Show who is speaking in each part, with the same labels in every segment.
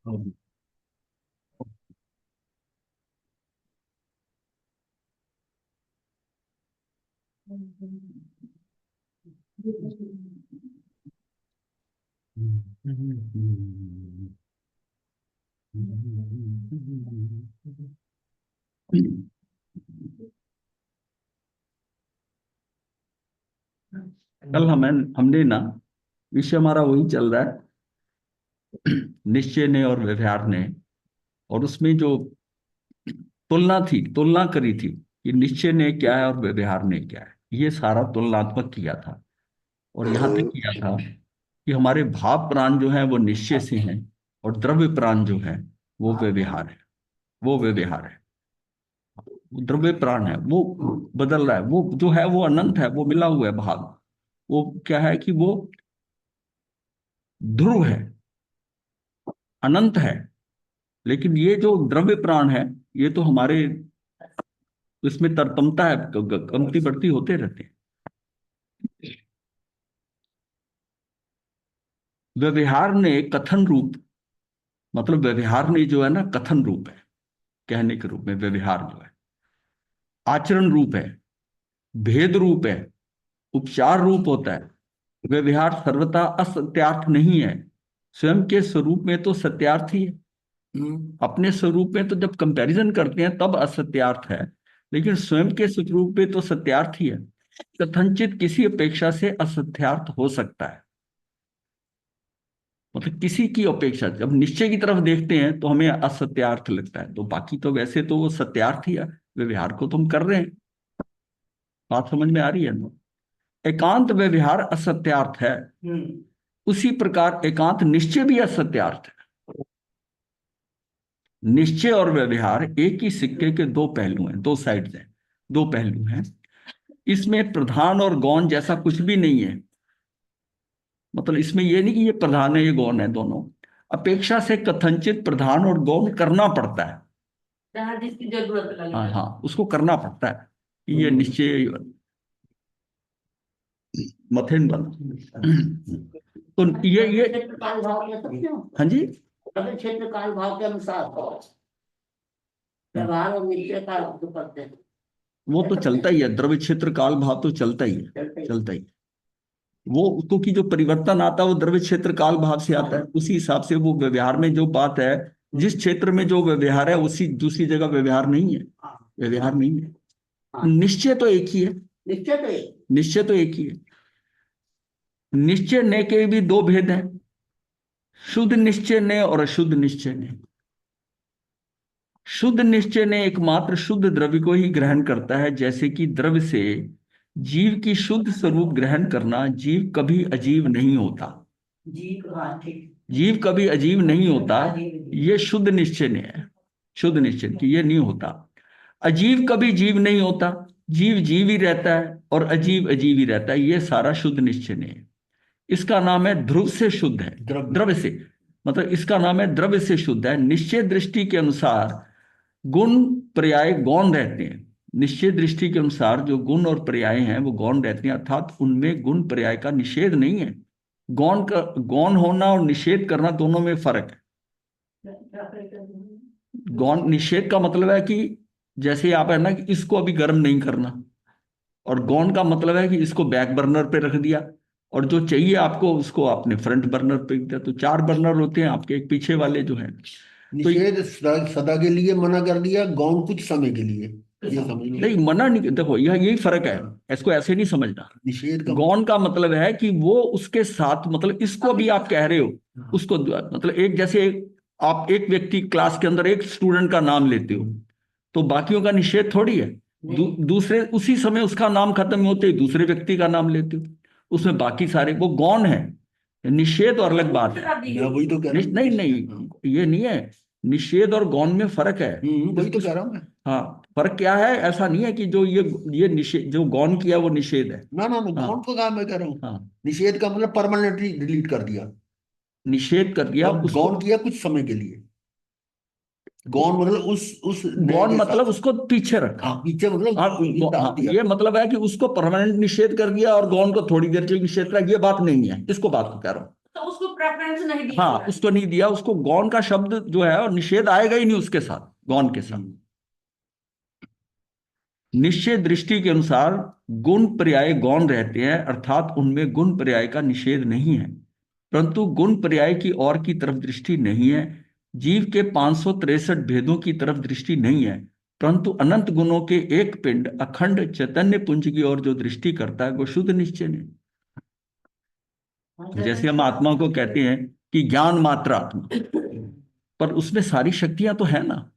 Speaker 1: हम्म। कल हमने ना, विषय हमारा वही चल रहा है, निश्चय ने और व्यवहार ने। और उसमें जो तुलना थी, तुलना करी थी कि निश्चय ने क्या है और व्यवहार ने क्या है, ये सारा तुलनात्मक किया था। और यहाँ तक किया था कि हमारे भाव प्राण जो है वो निश्चय से हैं, और द्रव्य प्राण जो है वो व्यवहार है। वो व्यवहार है, वो द्रव्य प्राण है, वो बदल रहा है, वो जो है वो अनंत है, वो मिला हुआ है भाव। वो क्या है कि वो ध्रुव है, अनंत है। लेकिन ये जो द्रव्य प्राण है, ये तो हमारे इसमें तरतमता है, कमती बढ़ती होते रहते हैं। व्यवहार ने कथन रूप, मतलब व्यवहार ने जो है ना, कथन रूप है, कहने के रूप में व्यवहार जो है आचरण रूप है, भेद रूप है, उपचार रूप होता है। व्यवहार सर्वथा असत्यार्थ नहीं है। स्वयं के स्वरूप में तो सत्यार्थ ही है। अपने स्वरूप में तो जब कंपैरिजन करते हैं तब असत्यार्थ है, लेकिन स्वयं के स्वरूप में तो सत्यार्थ ही है। कथनचित किसी अपेक्षा से असत्यार्थ हो सकता है, मतलब किसी की अपेक्षा जब निश्चय की तरफ देखते हैं तो हमें असत्यार्थ लगता है, तो बाकी तो वैसे तो वो सत्यार्थ ही है। व्यवहार को तो हम कर रहे हैं। बात समझ में आ रही है ना? एकांत व्यवहार असत्यार्थ है, उसी प्रकार एकांत निश्चय भी असत्यार्थ है। निश्चय और व्यवहार एक ही सिक्के के दो पहलू हैं, दो साइड्स हैं, दो पहलू हैं। इसमें प्रधान और गौण जैसा कुछ भी नहीं है। मतलब इसमें यह नहीं कि ये प्रधान है ये गौण है, दोनों अपेक्षा से कथनचित प्रधान और गौण करना पड़ता है। जहाँ जिसकी जरूरत लगे, हाँ हाँ, उसको करना पड़ता है कि ये निश्चय मथेन बन। तो ये काल भाव कह सकते हो। हाँ जी, अगर क्षेत्र काल भाव के अनुसार व्यवहार और निश्चय का जो करते हैं वो तो चलता ही है। द्रव्य क्षेत्र काल भाव तो चलता ही है, चलता ही है। वो क्योंकि जो परिवर्तन आता है वो द्रव्य क्षेत्र काल भाव से आता है, उसी हिसाब से वो व्यवहार में जो बात है, जिस क्षेत्र में जो व्यवहार है उसी दूसरी जगह व्यवहार नहीं है, व्यवहार नहीं है। निश्चय तो एक ही है, निश्चय तो एक ही है। निश्चय ने के भी दो भेद हैं, शुद्ध निश्चय ने और अशुद्ध निश्चय ने। शुद्ध निश्चय ने एकमात्र शुद्ध द्रव्य को ही ग्रहण करता है, जैसे कि द्रव्य से जीव की शुद्ध स्वरूप ग्रहण करना। जीव कभी अजीब नहीं होता, जीव कभी अजीब नहीं होता, ये शुद्ध निश्चय ने है। शुद्ध निश्चय की ये नहीं होता। अजीब कभी जीव नहीं होता, जीव जीव ही रहता है और अजीब अजीब ही रहता है, ये सारा शुद्ध निश्चय ने है। इसका नाम है ध्रुव से शुद्ध है, द्रव्य से, मतलब इसका नाम है द्रव्य से शुद्ध है। निश्चय दृष्टि के अनुसार गुण पर्याय गौण रहते हैं। निश्चय दृष्टि के अनुसार जो गुण और पर्याय हैं वो गौण रहते हैं, अर्थात उनमें गुण पर्याय का निषेध नहीं है। गौण का, गौण होना और निषेध करना दोनों में फर्क है। गौण निषेध का मतलब है कि जैसे आप है ना कि इसको अभी गर्म नहीं करना, और गौण का मतलब है कि इसको बैक बर्नर पे रख दिया, और जो चाहिए आपको उसको आपने फ्रंट बर्नर पे रख दिया। तो चार बर्नर होते हैं आपके, एक पीछे वाले जो है। तो
Speaker 2: निषेध सदा के लिए मना कर दिया, गौण कुछ समय के लिए, ये समझ लो।
Speaker 1: नहीं, मना नहीं, देखो यह यही फर्क है, इसको ऐसे नहीं समझना।
Speaker 2: निषेध का
Speaker 1: गौण का मतलब है कि वो उसके साथ, मतलब इसको भी आप कह रहे हो, उसको मतलब एक जैसे आप एक व्यक्ति क्लास के अंदर एक स्टूडेंट का नाम लेते हो तो बाकियों का निषेध थोड़ी है। दूसरे उसी समय उसका नाम खत्म होते ही दूसरे व्यक्ति का नाम लेते हो, उसमें बाकी सारे वो गौण है। निषेध और अलग बात है।
Speaker 2: मैं वही तो कह रहा हूँ।
Speaker 1: नहीं नहीं, ये नहीं है। निषेध और गौण में फर्क है।
Speaker 2: वही तो कह रहा हूँ मैं।
Speaker 1: हाँ, फर्क क्या है, ऐसा नहीं है कि जो ये निषेध, जो गौण किया वो निषेध है।
Speaker 2: ना ना ना,
Speaker 1: हाँ
Speaker 2: गौण को कहा मैं कह रहा हूँ।
Speaker 1: हाँ,
Speaker 2: निषेध का मतलब परमानेंटली डिलीट कर दिया,
Speaker 1: निषेध कर दिया
Speaker 2: और
Speaker 1: उसको।
Speaker 2: गौण किया कुछ समय के लिए। गौण मतलब उस नए
Speaker 1: गौण
Speaker 2: के
Speaker 1: मतलब
Speaker 2: साथ।
Speaker 1: उसको पीछे रखा।
Speaker 2: हाँ, पीछे मतलब
Speaker 1: हाँ
Speaker 2: डाल
Speaker 1: हाँ,
Speaker 2: दिया।
Speaker 1: ये मतलब है कि उसको परमानेंट निषेध कर दिया और गौण को थोड़ी देर के लिए निषेध किया, ये बात नहीं है, इसको बात को कह रहा हूँ।
Speaker 3: तो उसको प्रेफरेंस नहीं दिया
Speaker 1: हाँ,
Speaker 3: हुआ है।
Speaker 1: उसको नहीं दिया, उसको गौण का शब्द जो है और निषेध आएगा ही नहीं उसके साथ, गौण के साथ। निश्चय दृष्टि के अनुसार गुण पर्याय गौण रहते हैं, अर्थात उनमें गुण पर्याय का निषेध नहीं है, परंतु गुण पर्याय की ओर की तरफ दृष्टि नहीं है। जीव के 563 भेदों की तरफ दृष्टि नहीं है, परंतु अनंत गुणों के एक पिंड अखंड चैतन्य पुंज की ओर जो दृष्टि करता है वो शुद्ध निश्चय है। जैसे हम आत्मा को कहते हैं कि ज्ञान मात्र आत्मा, पर उसमें सारी शक्तियां तो है ना,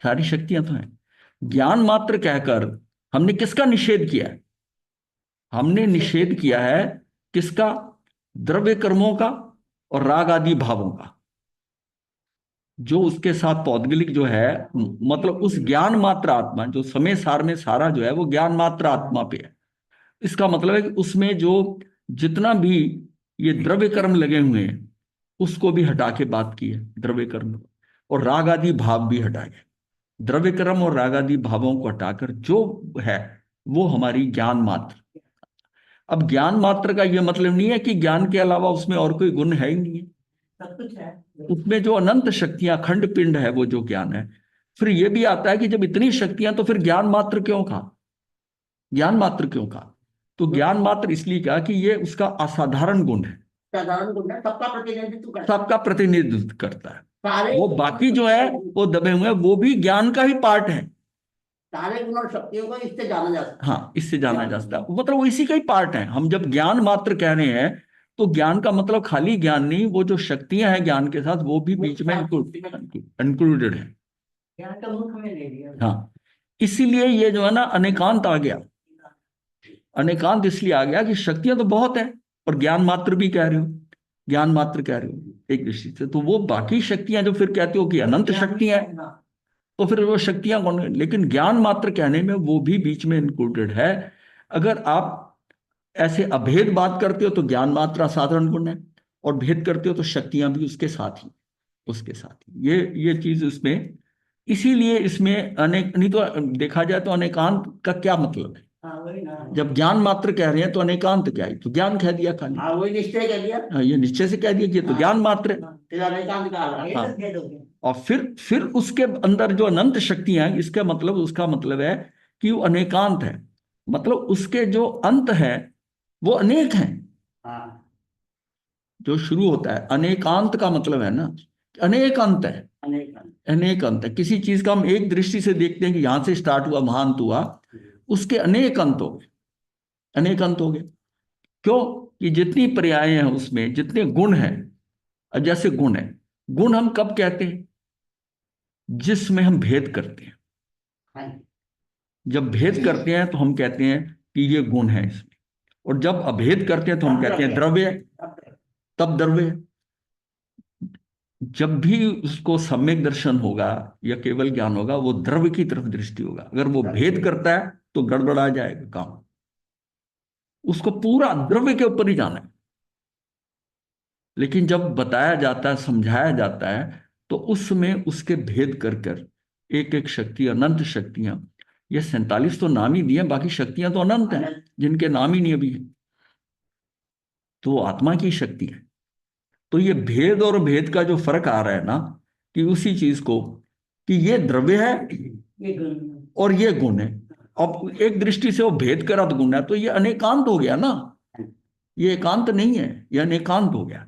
Speaker 1: सारी शक्तियां तो हैं। ज्ञान मात्र कहकर हमने किसका निषेध किया है? हमने निषेध किया है किसका? द्रव्य कर्मों का और राग आदि भावों का, जो उसके साथ पौद्गलिक जो है, मतलब उस ज्ञान मात्र आत्मा जो समय सार में सारा जो है वो ज्ञान मात्र आत्मा पे है। इसका मतलब है कि उसमें जो जितना भी ये द्रव्य कर्म लगे हुए हैं उसको भी हटा के बात की है, द्रव्य कर्म और राग आदि भाव भी हटा के, द्रव्य कर्म और राग आदि भावों को हटाकर जो है वो हमारी ज्ञान मात्र। अब ज्ञान मात्र का यह मतलब नहीं है कि ज्ञान के अलावा उसमें और कोई गुण है ही नहीं है,
Speaker 3: सब कुछ है।
Speaker 1: उसमें जो अनंत शक्तियां खंड पिंड है वो जो ज्ञान है। फिर ये भी आता है कि जब इतनी शक्तियां तो फिर ज्ञान मात्र क्यों कहा? ज्ञान मात्र क्यों कहा? तो ज्ञान मात्र इसलिए कहा कि ये उसका असाधारण गुण है,
Speaker 3: साधारण गुण है, सबका प्रतिनिधित्व करता है।
Speaker 1: सबका प्रतिनिधित्व करता है।
Speaker 3: सारे
Speaker 1: वो बाकी जो है वो दबे हुए हैं, वो भी ज्ञान का ही पार्ट है।
Speaker 3: सारे गुण और शक्तियों को इससे जाना जा सकता है।
Speaker 1: हाँ, इससे जाना जा सकता है, मतलब वो इसी का ही पार्ट है। हम जब ज्ञान मात्र कह रहे हैं तो ज्ञान का मतलब खाली ज्ञान नहीं, वो जो शक्तियां हैं ज्ञान के साथ वो भी बीच में इंक्लूडेड है।
Speaker 3: ज्ञान का मुख में ले लिया।
Speaker 1: हाँ, इसीलिए ये जो है ना अनेकांत आ गया। अनेकांत इसलिए आ गया कि शक्तियां तो बहुत है और ज्ञान मात्र भी कह रहे हो, ज्ञान मात्र कह रहे हो एक दृष्टि से, तो वो बाकी शक्तियां जो फिर कहते हो कि अनंत शक्तियां हैं, तो फिर वो शक्तियां कौन है? लेकिन ज्ञान मात्र कहने में वो भी बीच में इंक्लूडेड है। अगर आप ऐसे अभेद बात करते हो तो ज्ञान मात्र असाधारण गुण है, और भेद करते हो तो शक्तियां भी उसके साथ ही, उसके साथ ही ये चीज उसमें। इसीलिए इसमें अनेक, नहीं तो देखा जाए तो अनेकांत का क्या मतलब है?
Speaker 3: हाँ वही ना।
Speaker 1: जब ज्ञान मात्र कह रहे हैं तो अनेकांत क्या है? तो ज्ञान कह दिया खाली।
Speaker 3: हाँ वही निश्चय कर दिया।
Speaker 1: हाँ, ये निश्चय से कह दिया कि ये तो ज्ञान मात्र है।
Speaker 3: तेरा अनेकांत का आधार
Speaker 1: हाँ।
Speaker 3: है, भेद हो गया।
Speaker 1: और फिर उसके अंदर जो अनंत शक्तियां हैं, इसका मतलब, उसका मतलब है कि वो अनेकांत है, मतलब उसके जो अंत है वो अनेक हैं।
Speaker 3: हाँ
Speaker 1: जो शुरू होता है अनेकांत का मतलब है ना कि अनेक अंत है,
Speaker 3: अनेकांत।
Speaker 1: अनेक अंत है। किसी चीज का हम एक दृष्टि से देखते हैं कि यहां से स्टार्ट हुआ, महांत हुआ, उसके अनेक अंत हो गए, अनेक अंत हो गए। क्यों? कि जितनी पर्याय हैं उसमें, जितने गुण हैं, और जैसे गुण है, गुण हम कब कहते हैं? जिसमें हम भेद करते हैं।
Speaker 3: हाँ
Speaker 1: जब भेद करते हैं तो हम कहते हैं कि ये गुण है इसमें, और जब अभेद करते हैं तो हम कहते हैं द्रव्य है, तब द्रव्य है। जब भी उसको सम्यक दर्शन होगा या केवल ज्ञान होगा वो द्रव्य की तरफ दृष्टि होगा। अगर वो भेद करता है तो गड़बड़ा जाएगा काम, उसको पूरा द्रव्य के ऊपर ही जाना है। लेकिन जब बताया जाता है, समझाया जाता है, तो उसमें उसके भेद कर कर एक एक शक्ति, अनंत शक्तियां, ये 47 तो नाम ही दिए, बाकी शक्तियां तो अनंत हैं जिनके नाम ही नहीं अभी है। तो वो आत्मा की शक्ति है। तो ये भेद और भेद का जो फर्क आ रहा है ना, कि उसी चीज को, कि ये द्रव्य है
Speaker 3: ये गुण।
Speaker 1: और ये गुण है। अब एक दृष्टि से वो भेद कर गुण है तो ये अनेकांत हो गया ना, ये एकांत नहीं है, ये अनेकांत हो गया,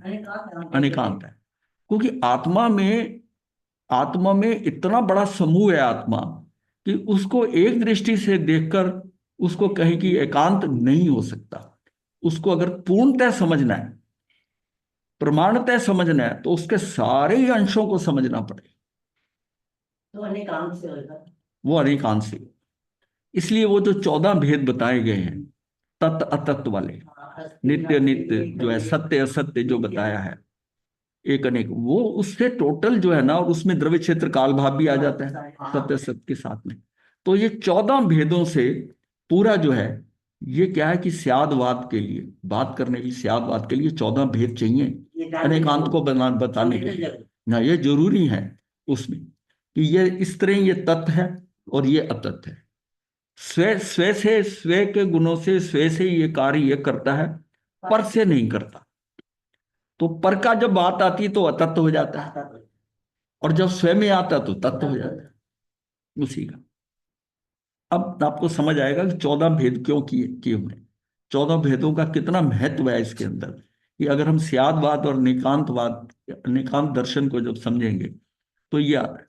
Speaker 1: अनेकांत है। क्योंकि आत्मा में इतना बड़ा समूह है आत्मा, कि उसको एक दृष्टि से देखकर उसको कहीं कि एकांत नहीं हो सकता। उसको अगर पूर्णतः समझना है, प्रमाणतः समझना है, तो उसके सारे ही अंशों को समझना पड़ेगा।
Speaker 3: तो अनेकांत से होगा।
Speaker 1: वो अनेकांत से, इसलिए वो जो 14 भेद बताए गए हैं, तत्व अतत्व वाले, नित्य नित्य जो है, सत्य असत्य जो बताया है, एक अनेक, वो उससे टोटल जो है ना, और उसमें द्रव्य क्षेत्र काल भाव भी आ जाता है सत्य सत्य के साथ में। तो ये 14 भेदों से पूरा जो है, ये क्या है कि स्यादवाद के लिए, बात करने के लिए, स्यादवाद के लिए 14 भेद चाहिए अनेकांत को बताने के लिए ना। ये जरूरी है उसमें कि ये इस तरह ये तत्व है और ये अतत्व है। स्व स्व से, स्व के गुणों से, स्व से ये कार्य ये करता है, पर से नहीं करता। तो पर का जब बात आती है तो अतत्व हो जाता है, और जब स्वयं में आता है तो तत्व हो जाता है उसी का। अब आपको समझ आएगा कि 14 भेद क्यों किए किए हुए, 14 भेदों का कितना महत्व है इसके अंदर, कि अगर हम स्यादवाद और निकांतवाद, निकांत दर्शन को जब समझेंगे तो ये आता है।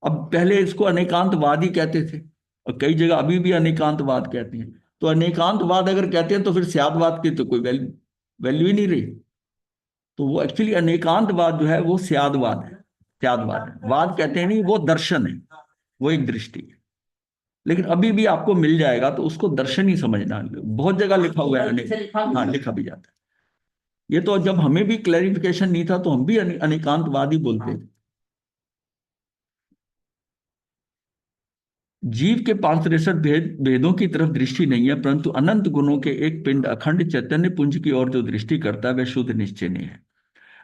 Speaker 1: अब पहले इसको अनेकांतवाद ही कहते थे, और कई जगह अभी भी अनेकांतवाद कहते हैं। तो अनेकांतवाद अगर कहते हैं तो फिर स्यादवाद की तो कोई वैल्यू वैल्यू ही नहीं रही। तो वो एक्चुअली अनेकांतवाद जो है वो स्यादवाद है, स्यादवाद है। वाद कहते हैं नहीं, वो दर्शन है, वो एक दृष्टि है। लेकिन अभी भी आपको मिल जाएगा तो उसको दर्शन ही समझना, बहुत जगह लिखा हुआ है हाँ, लिखा भी जाता है। ये तो जब हमें भी क्लैरिफिकेशन नहीं था तो हम भी अनेकांतवाद ही बोलते थे। जीव के 563 भेदों की तरफ दृष्टि नहीं है, परंतु अनंत गुणों के एक पिंड अखंड चैतन्य पुंज की ओर जो दृष्टि करता है वह शुद्ध निश्चय है।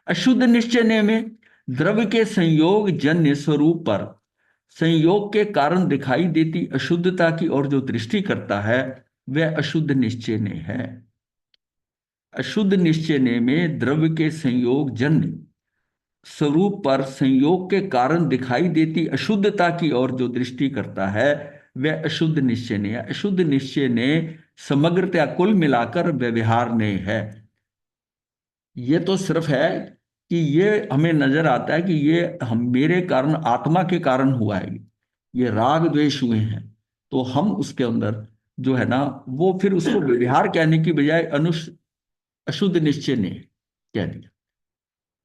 Speaker 1: अशुद्ध निश्चय में द्रव्य के संयोग जन्य स्वरूप पर संयोग के कारण दिखाई देती अशुद्धता की ओर जो दृष्टि करता है वह अशुद्ध निश्चय है। अशुद्ध निश्चय में द्रव्य के संयोग जन्य स्वरूप पर संयोग के कारण दिखाई देती अशुद्धता की ओर जो दृष्टि करता है वह अशुद्ध निश्चय है। अशुद्ध निश्चय ने समग्रता कुल मिलाकर व्यवहार ने है। ये तो सिर्फ है कि ये हमें नजर आता है कि ये हम मेरे कारण, आत्मा के कारण हुआ है, ये राग द्वेष हुए हैं। तो हम उसके अंदर जो है ना, वो फिर उसको व्यवहार कहने की बजाय अशुद्ध निश्चय ने कह दिया,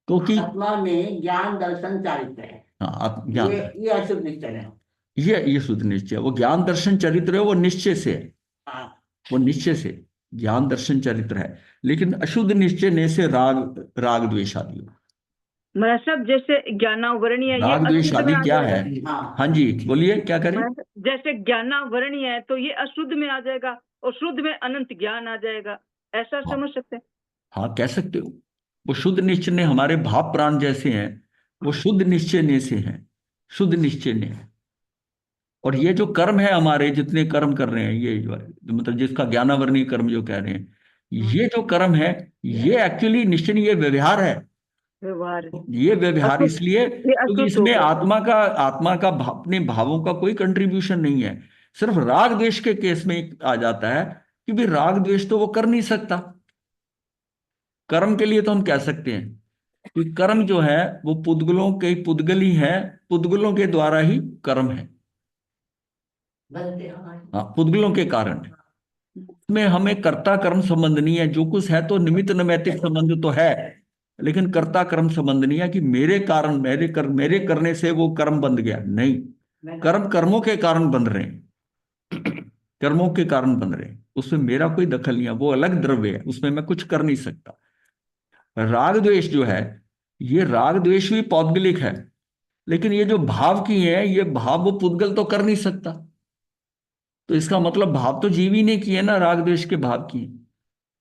Speaker 1: क्योंकि
Speaker 3: आत्मा में ज्ञान दर्शन चारित्र है।
Speaker 1: हाँ, ज्ञान,
Speaker 3: ये अशुद्ध निश्चय है।
Speaker 1: ये शुद्ध निश्चय, वो ज्ञान दर्शन चरित्र है, वो निश्चय से है,
Speaker 3: हाँ,
Speaker 1: वो निश्चय से ज्ञान दर्शन चरित्र है। लेकिन अशुद्ध निश्चय ने से राग राग द्वेष आदि हो।
Speaker 4: महाराज साहब, जैसे ज्ञानावरणीय ये
Speaker 1: राग द्वेष
Speaker 4: अशुद्ध
Speaker 1: आदि
Speaker 4: में आ
Speaker 1: क्या है?
Speaker 4: जाएगा।
Speaker 3: हाँ,
Speaker 1: हाँ जी, बोलिए क्या करें।
Speaker 4: महाराज साहब, जैसे ज्ञानावरणीय है तो ये अशुद्ध में आ जाएगा और शुद्ध में अनंत ज्ञान आ जाएगा, ऐसा
Speaker 1: हाँ,
Speaker 4: समझ सकते हैं?
Speaker 1: हाँ कह सकते हो। वो शुद्ध निश्चय ने हमारे भाव प्राण जैसे हैं, वो शुद्ध निश्चय ने से हैं, शुद्ध निश्चय ने। और ये जो कर्म है हमारे, जितने कर्म कर रहे हैं, ये मतलब जिसका ज्ञानावरणीय कर्म जो कह रहे हैं, ये जो कर्म है ये एक्चुअली निश्चय, ये व्यवहार है।
Speaker 4: व्यवहार
Speaker 1: ये व्यवहार
Speaker 4: अशुद्ध,
Speaker 1: इसलिए
Speaker 4: ये
Speaker 1: क्योंकि
Speaker 4: अशुद्ध हो
Speaker 1: इसमें
Speaker 4: गया।
Speaker 1: अपने भावों का कोई कंट्रीब्यूशन नहीं है। सिर्फ राग द्वेष के केस में आ जाता है कि भाई राग द्वेष तो वो कर नहीं सकता। कर्म के लिए तो हम कह सकते हैं कि कर्म जो है वो पुद्गलों के पुद्गल ही है, पुद्गलों के द्वारा ही कर्म है।
Speaker 3: बनते हमारे।
Speaker 1: हाँ, पुद्गलों के कारण है। उसमें हमें कर्ता कर्म संबंध नहीं है, जो कुछ है तो निमित्त नैमित्तिक संबंध तो है, लेकिन कर्ता कर्म संबंध नहीं है कि मेरे कारण, मेरे करने से वो कर्म बन गया, नहीं। कर्म कर्मों के कारण बन रहे हैं, कर्मों के कारण बन रहे हैं, उसमें मेरा कोई दखल नहीं है, वो अलग द्रव्य है, उसमें मैं कुछ कर नहीं सकता। राग द्वेष जो है, ये राग द्वेष भी पौद्गलिक है, लेकिन ये जो भाव की है, ये भाव वो पुद्गल तो कर नहीं सकता। तो इसका मतलब भाव तो जीव ही ने किए ना, राग द्वेष के भाव किए।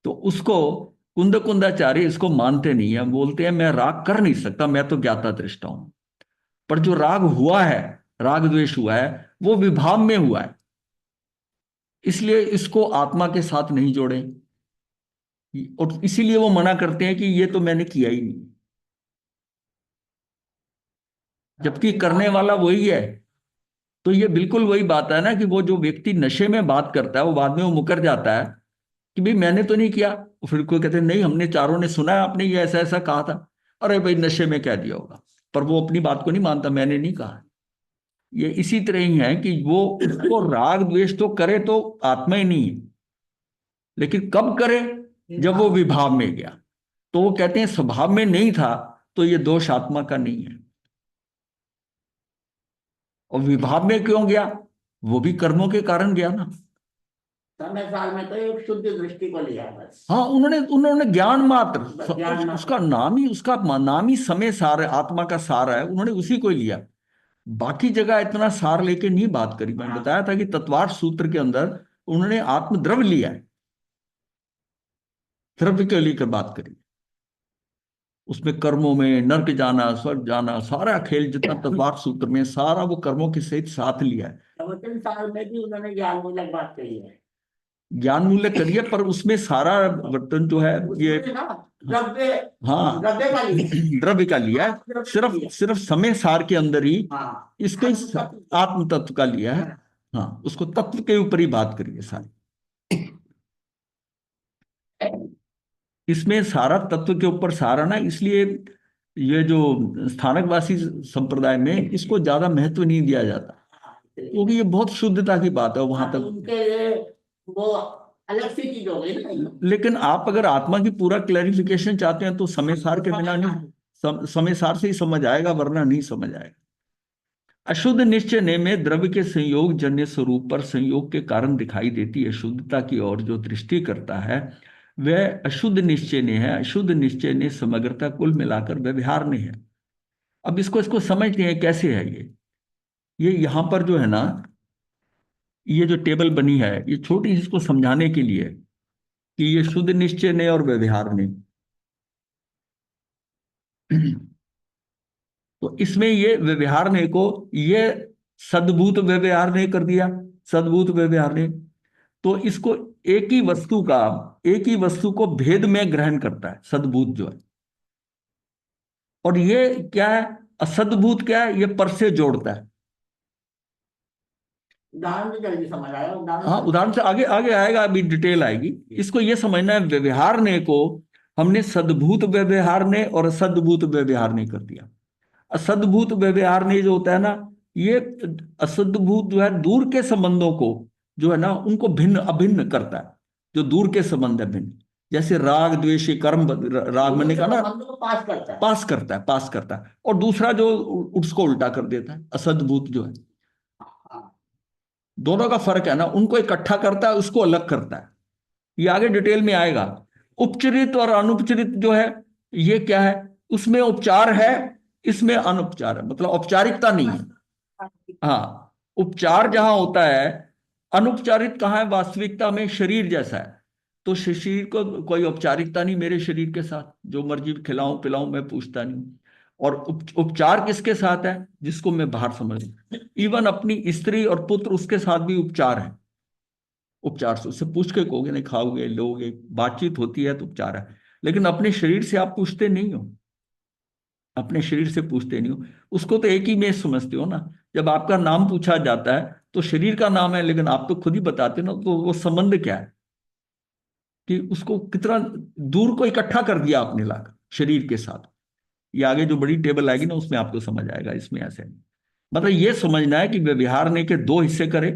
Speaker 1: तो उसको कुंदाचार्य इसको मानते नहीं है, बोलते हैं मैं राग कर नहीं सकता, मैं तो ज्ञाता दृष्टा हूं। पर जो राग हुआ है, राग द्वेष हुआ है, वो विभाव में हुआ है, इसलिए इसको आत्मा के साथ नहीं जोड़े। और इसीलिए वो मना करते हैं कि ये तो मैंने किया ही नहीं, जबकि करने वाला वही है। तो ये बिल्कुल वही बात है ना कि वो जो व्यक्ति नशे में बात करता है वो बाद में वो मुकर जाता है कि भाई मैंने तो नहीं किया। फिर कोई कहते हैं नहीं, हमने चारों ने सुना है आपने ये ऐसा ऐसा कहा था। अरे भाई नशे में कह दिया होगा, पर वो अपनी बात को नहीं मानता, मैंने नहीं कहा। ये इसी तरह ही है कि वो उसको राग द्वेष तो करे तो आत्मा ही नहीं है, लेकिन कब करे, जब वो विभाव में गया। तो वो कहते हैं स्वभाव में नहीं था तो ये दोष आत्मा का नहीं है। और विभाव में क्यों गया, वो भी कर्मों के कारण गया ना।
Speaker 3: समय साल में तो एक शुद्ध दृष्टि को लिया बस।
Speaker 1: हाँ, उन्होंने उन्होंने ज्ञान मात्र,
Speaker 3: ज्ञान मात्र।
Speaker 1: उसका नाम ही समय सार है, आत्मा का सार है, उन्होंने उसी को ही लिया। बाकी जगह इतना सार लेके नहीं बात करी। मैंने बताया था कि तत्वार्थ सूत्र के अंदर उन्होंने आत्मद्रव्य लिया है, द्रव्य के लेकर बात करी। उसमें कर्मों में नर्क जाना, स्वर्ग जाना, सारा खेल जितना तत्वार्थ सूत्र में, सारा वो कर्मों के सहित साथ लिया है।
Speaker 3: प्रवचन साल में भी उन्होंने ज्ञान मूलक बात कही है।
Speaker 1: ज्ञान मूल्य करिए, पर उसमें सारा वर्तन जो है ये
Speaker 3: उसमें ना द्रव्य,
Speaker 1: हाँ
Speaker 3: द्रव्य का लिए।
Speaker 1: द्रव्य का लिया है, सिर्फ सिर्फ समय सार के अंदर ही
Speaker 3: हाँ,
Speaker 1: इसके आत्म तत्व का लिया है। हाँ, उसको तत्व के ऊपर ही बात करिए सारी। इसमें सारा तत्व के ऊपर सारा ना, इसलिए ये जो स्थानकवासी संप्रदाय में इसको ज्यादा महत्व नहीं दिया जाता, क्योंकि ये बहुत शुद्धता की बात है वहां
Speaker 3: हाँ, तो
Speaker 1: तक।
Speaker 3: उनके लिए वो अलग सी चीज हो गई ना।
Speaker 1: लेकिन आप अगर आत्मा की पूरा क्लैरिफिकेशन चाहते हैं तो समय सार के बिना नहीं, समय सार से ही समझ आएगा, वरना नहीं समझ आएगा। अशुद्ध निश्चय ने में द्रव्य के संयोग जन्य स्वरूप पर संयोग के कारण दिखाई देती है शुद्धता की ओर जो दृष्टि करता है वह अशुद्ध निश्चय ने है। अशुद्ध निश्चय ने समग्रता कुल मिलाकर व्यवहार ने है। अब इसको इसको समझते हैं कैसे है ये यहां पर जो है ना, ये जो टेबल बनी है ये छोटी सी इसको समझाने के लिए कि ये शुद्ध निश्चय ने और व्यवहार ने। तो इसमें ये व्यवहार ने को ये सद्भूत व्यवहार ने कर दिया, सद्भूत व्यवहार ने। तो इसको एक ही वस्तु का, एक ही वस्तु को भेद में ग्रहण करता है सद्भूत जो है। और ये क्या है, असद्भूत क्या है, ये पर से जोड़ता है।
Speaker 3: उदाहरण से जल्दी समझ आया, उदाहरण
Speaker 1: हाँ, उदाहरण से आगे आगे आएगा, अभी डिटेल आएगी। इसको ये समझना है व्यवहार ने को हमने सद्भूत व्यवहार ने और असद्भूत व्यवहार ने कर दिया। असद्भूत व्यवहार ने जो होता है ना, ये असद्भूत जो है दूर के संबंधों को जो है ना उनको भिन्न अभिन्न करता है। जो दूर के संबंध है भिन्न, जैसे राग द्वेष कर्म, राग मैंने कहा ना
Speaker 3: संबंधों को पास करता है।
Speaker 1: पास करता है, पास करता है। और दूसरा जो उसको उल्टा कर देता है, असद्भूत जो है।
Speaker 3: हाँ,
Speaker 1: दोनों का फर्क है ना, उनको इकट्ठा करता है, उसको अलग करता है। ये आगे डिटेल में आएगा। उपचरित और अनुपचरित जो है ये क्या है, उसमें उपचार है, इसमें अनुपचार है, मतलब औपचारिकता नहीं है। हाँ, उपचार जहां होता है, अनुपचारित कहाँ है, वास्तविकता में शरीर जैसा है। तो शरीर को कोई औपचारिकता नहीं, मेरे शरीर के साथ जो मर्जी खिलाऊं पिलाऊं मैं पूछता नहीं हूं। और उपचार किसके साथ है, जिसको मैं बाहर समझ, इवन अपनी स्त्री और पुत्र उसके साथ भी उपचार है। उपचार से उससे पूछ के कहोगे नहीं, खाओगे लोगे, बातचीत होती है तो उपचार है। लेकिन अपने शरीर से आप पूछते नहीं हो, अपने शरीर से पूछते नहीं हो। उसको तो एक ही में समझते हो ना। जब आपका नाम पूछा जाता है तो शरीर का नाम है, लेकिन आप तो खुद ही बताते हो ना, तो वो संबंध क्या है कि उसको कितना दूर को इकट्ठा कर दिया आपने लाकर शरीर के साथ। ये आगे जो बड़ी टेबल आएगी ना उसमें आपको समझ आएगा। इसमें ऐसे नहीं। मतलब ये समझना है कि व्यवहार ने के दो हिस्से करे,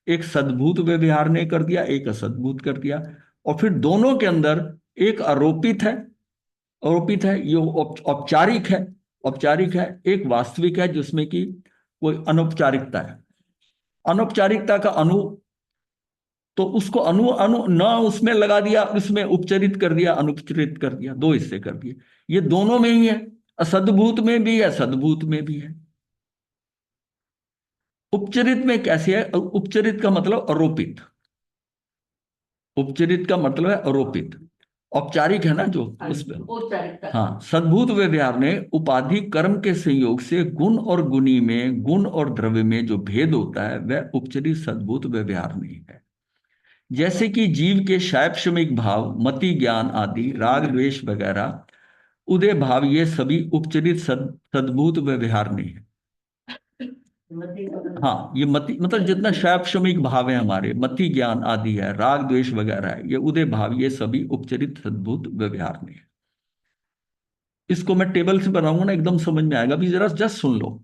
Speaker 1: एक सद्भूत व्यवहार ने कर दिया, एक असद्भूत कर दिया। और फिर दोनों के अंदर एक आरोपित है, आरोपित है ये औपचारिक है, औपचारिक है, एक वास्तविक है जिसमें कि कोई अनौपचारिकता है। अनौपचारिकता का अनु, तो उसको अनु अनु न उसमें लगा दिया, उसमें उपचरित कर दिया, अनुपचरित कर दिया, दो हिस्से कर दिए। ये दोनों में ही है, असद्भूत में भी है, सद्भूत में भी है। उपचरित में कैसे है, उपचरित का मतलब आरोपित, उपचरित का मतलब है आरोपित। औपचारिक है ना जो उसमें।
Speaker 3: औपचारिकता।
Speaker 1: हाँ, सद्भूत व्यवहार ने उपाधि कर्म के संयोग से गुण और गुणी में, गुण और द्रव्य में जो भेद होता है वह उपचरित सद्भूत व्यवहार नहीं है। जैसे कि जीव के शैक्षणिक भाव, मति ज्ञान आदि, राग द्वेष वगैरह उदय भाव, ये सभी उपचरित सद्भूत व्यवहार नहीं है। हाँ, ये मति मतलब जितना शैक्षणिक भाव है हमारे, मति ज्ञान आदि है, राग द्वेष वगैरह है, ये उदय भाव, ये सभी उपचरित सद्भूत व्यवहार नहीं है। इसको मैं टेबल से बनाऊंगा ना, एकदम समझ में आएगा। अभी जरा जस्ट सुन लो।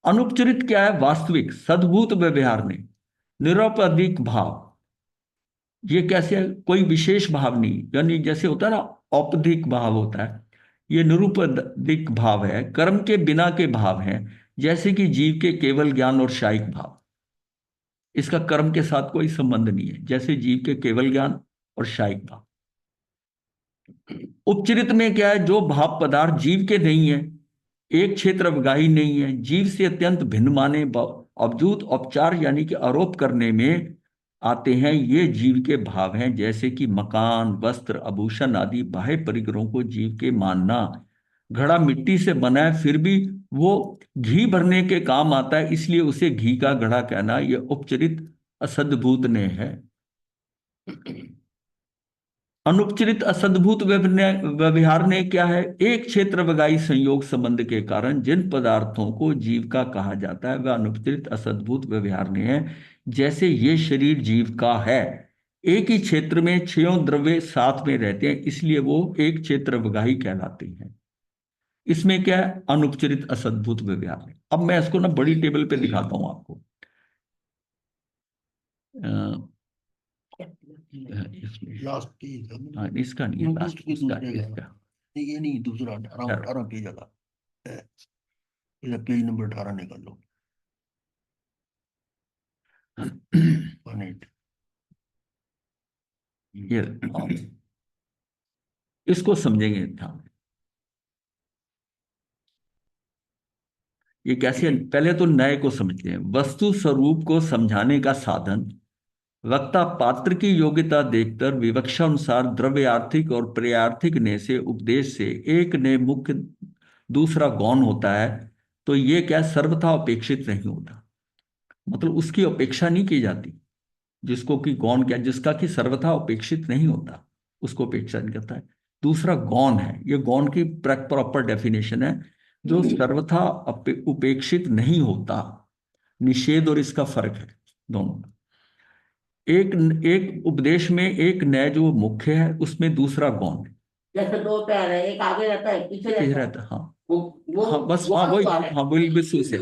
Speaker 1: अनुपचरित क्या है, वास्तविक सद्भूत व्यवहार नहीं, निरौपदिक भाव। ये कैसे है, कोई विशेष भाव नहीं, यानी जैसे होता है ना औपधिक भाव होता है, ये निरूपदिक भाव है, कर्म के बिना के भाव हैं। जैसे कि जीव के केवल ज्ञान और शायिक भाव, इसका कर्म के साथ कोई संबंध नहीं है, जैसे जीव के केवल ज्ञान और शायिक भाव। उपचरित में क्या है, जो भाव पदार्थ जीव के नहीं है, एक क्षेत्र अवगाही नहीं है, जीव से अत्यंत भिन्न माने बावजूद औपचार यानी कि आरोप करने में आते हैं, ये जीव के भाव हैं। जैसे कि मकान, वस्त्र, आभूषण आदि बाह्य परिकरों को जीव के मानना। घड़ा मिट्टी से बना है फिर भी वो घी भरने के काम आता है, इसलिए उसे घी का घड़ा कहना, यह उपचरित असद्भूत ने है। अनुपचरित असद्भुत व्यवहार ने क्या है, एक क्षेत्र वगाई संयोग संबंध के कारण जिन पदार्थों को जीव का कहा जाता है वह अनुपचरित असद्भुत व्यवहार ने है। जैसे ये शरीर जीव का है, एक ही क्षेत्र में छयों द्रव्य साथ में रहते हैं, इसलिए वो एक क्षेत्र वगाही कहलाते हैं। इसमें क्या है, अनुपचरित असद्भुत व्यवहार है। अब मैं इसको ना बड़ी टेबल पे दिखाता हूं आपको। इसमें
Speaker 2: लास्ट पेज है।
Speaker 1: हाँ, इसका नहीं है, लास्ट
Speaker 2: दूसरे
Speaker 1: इसका
Speaker 2: दूसरे का।
Speaker 1: इसका
Speaker 2: नहीं, ये नहीं, दूसरा 18 पेज वाला है। ये पेज नंबर 18 निकाल लो। 18।
Speaker 1: ये हाँ, इसको समझेंगे ध्यान से। ये कैसे, पहले तो नए को समझते हैं। वस्तु स्वरूप को समझाने का साधन वक्ता पात्र की योग्यता देखकर विवक्षा अनुसार द्रव्यार्थिक और पर्यार्थिक ने से उपदेश से एक ने मुख्य दूसरा गौण होता है, तो ये क्या सर्वथा अपेक्षित नहीं होता। मतलब उसकी अपेक्षा नहीं की जाती, जिसको कि गौण क्या, जिसका कि सर्वथा अपेक्षित नहीं होता उसको अपेक्षा नहीं करता है। दूसरा गौण है, ये गौण की प्रॉपर डेफिनेशन है, जो सर्वथा उपेक्षित नहीं होता। निषेध और इसका फर्क है दोनों में। एक एक उपदेश में एक नय जो मुख्य है, उसमें दूसरा गौण है।
Speaker 3: जैसे दो पैर है, एक आगे रहता है, पीछे
Speaker 1: पीछे
Speaker 3: रहता है।
Speaker 1: रहता है, हाँ
Speaker 3: वो
Speaker 1: हाँ, बस
Speaker 3: वो
Speaker 1: हाँ वही,
Speaker 3: अनुसार है।
Speaker 1: हाँ वही बस उसे,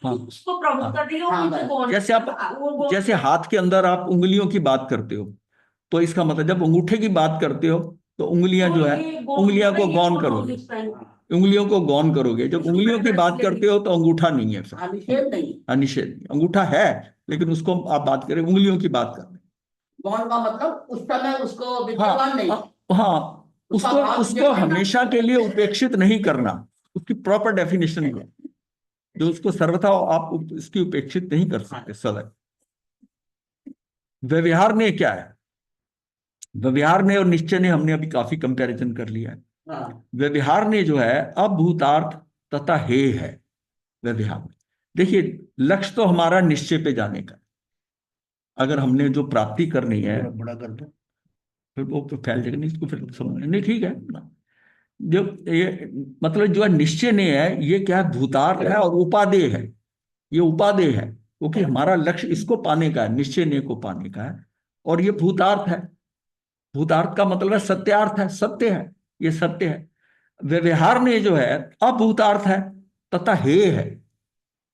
Speaker 1: हाँ
Speaker 5: उसको प्रमोट
Speaker 1: हाँ।
Speaker 5: कर रही हो,
Speaker 3: हाँ,
Speaker 5: मुझे
Speaker 3: बस।
Speaker 5: कौन
Speaker 1: जैसे आप,
Speaker 5: वो
Speaker 1: जैसे हाथ के अंदर आप उंगलियों की बात करते हो, तो इसका मतलब जब अंगूठे की बात करते हो तो उंगलियां जो है, उंगलियां को गौण करोगे, उंगलियों को गौण करोगे। जब उंगलियों की बात करते हो तो अंगूठा नहीं है, फिर
Speaker 3: हाँ, निषेध नहीं।
Speaker 1: अनिषेध नहीं। अंगूठा है, लेकिन उसको आप बात करें, उंगलियों की बात कर रहे
Speaker 3: गौण का मतलब उस समय उसको
Speaker 1: हैं।
Speaker 3: विद्यमान नहीं।
Speaker 1: हाँ,
Speaker 3: उसका
Speaker 1: उसको
Speaker 3: भाव
Speaker 1: उसको
Speaker 3: विद्यमान नहीं।
Speaker 1: हमेशा के लिए उपेक्षित नहीं करना, उसकी प्रॉपर डेफिनेशन है, जो उसको सर्वथा आप इसकी उपेक्षित नहीं कर सकते सदा। व्यवहार ने क्या है, व्यवहार ने और निश्चय ने हमने अभी काफी कंपैरिजन कर लिया है।
Speaker 3: हाँ,
Speaker 1: व्यवहार ने जो है अभूतार्थ तथा हेय है। व्यवहार में देखिए, लक्ष्य तो हमारा निश्चय पे जाने का है। अगर हमने जो प्राप्ति करनी है,
Speaker 2: थोड़ा बड़ा कर दो।
Speaker 1: फिर वो तो फैल जाएगा, नहीं इसको फिर समझ नहीं, ठीक है ना। जो ये मतलब जो है निश्चय ने है, ये क्या है, भूतार्थ है और उपादेय है। ये उपादेय है क्योंकि हमारा लक्ष्य इसको पाने का है, निश्चय ने को पाने का है। और ये भूतार्थ है। भूतार्थ का मतलब है सत्यार्थ है, सत्य है, ये सत्य है। व्यवहार ने जो है अभूतार्थ है तथा हेय है।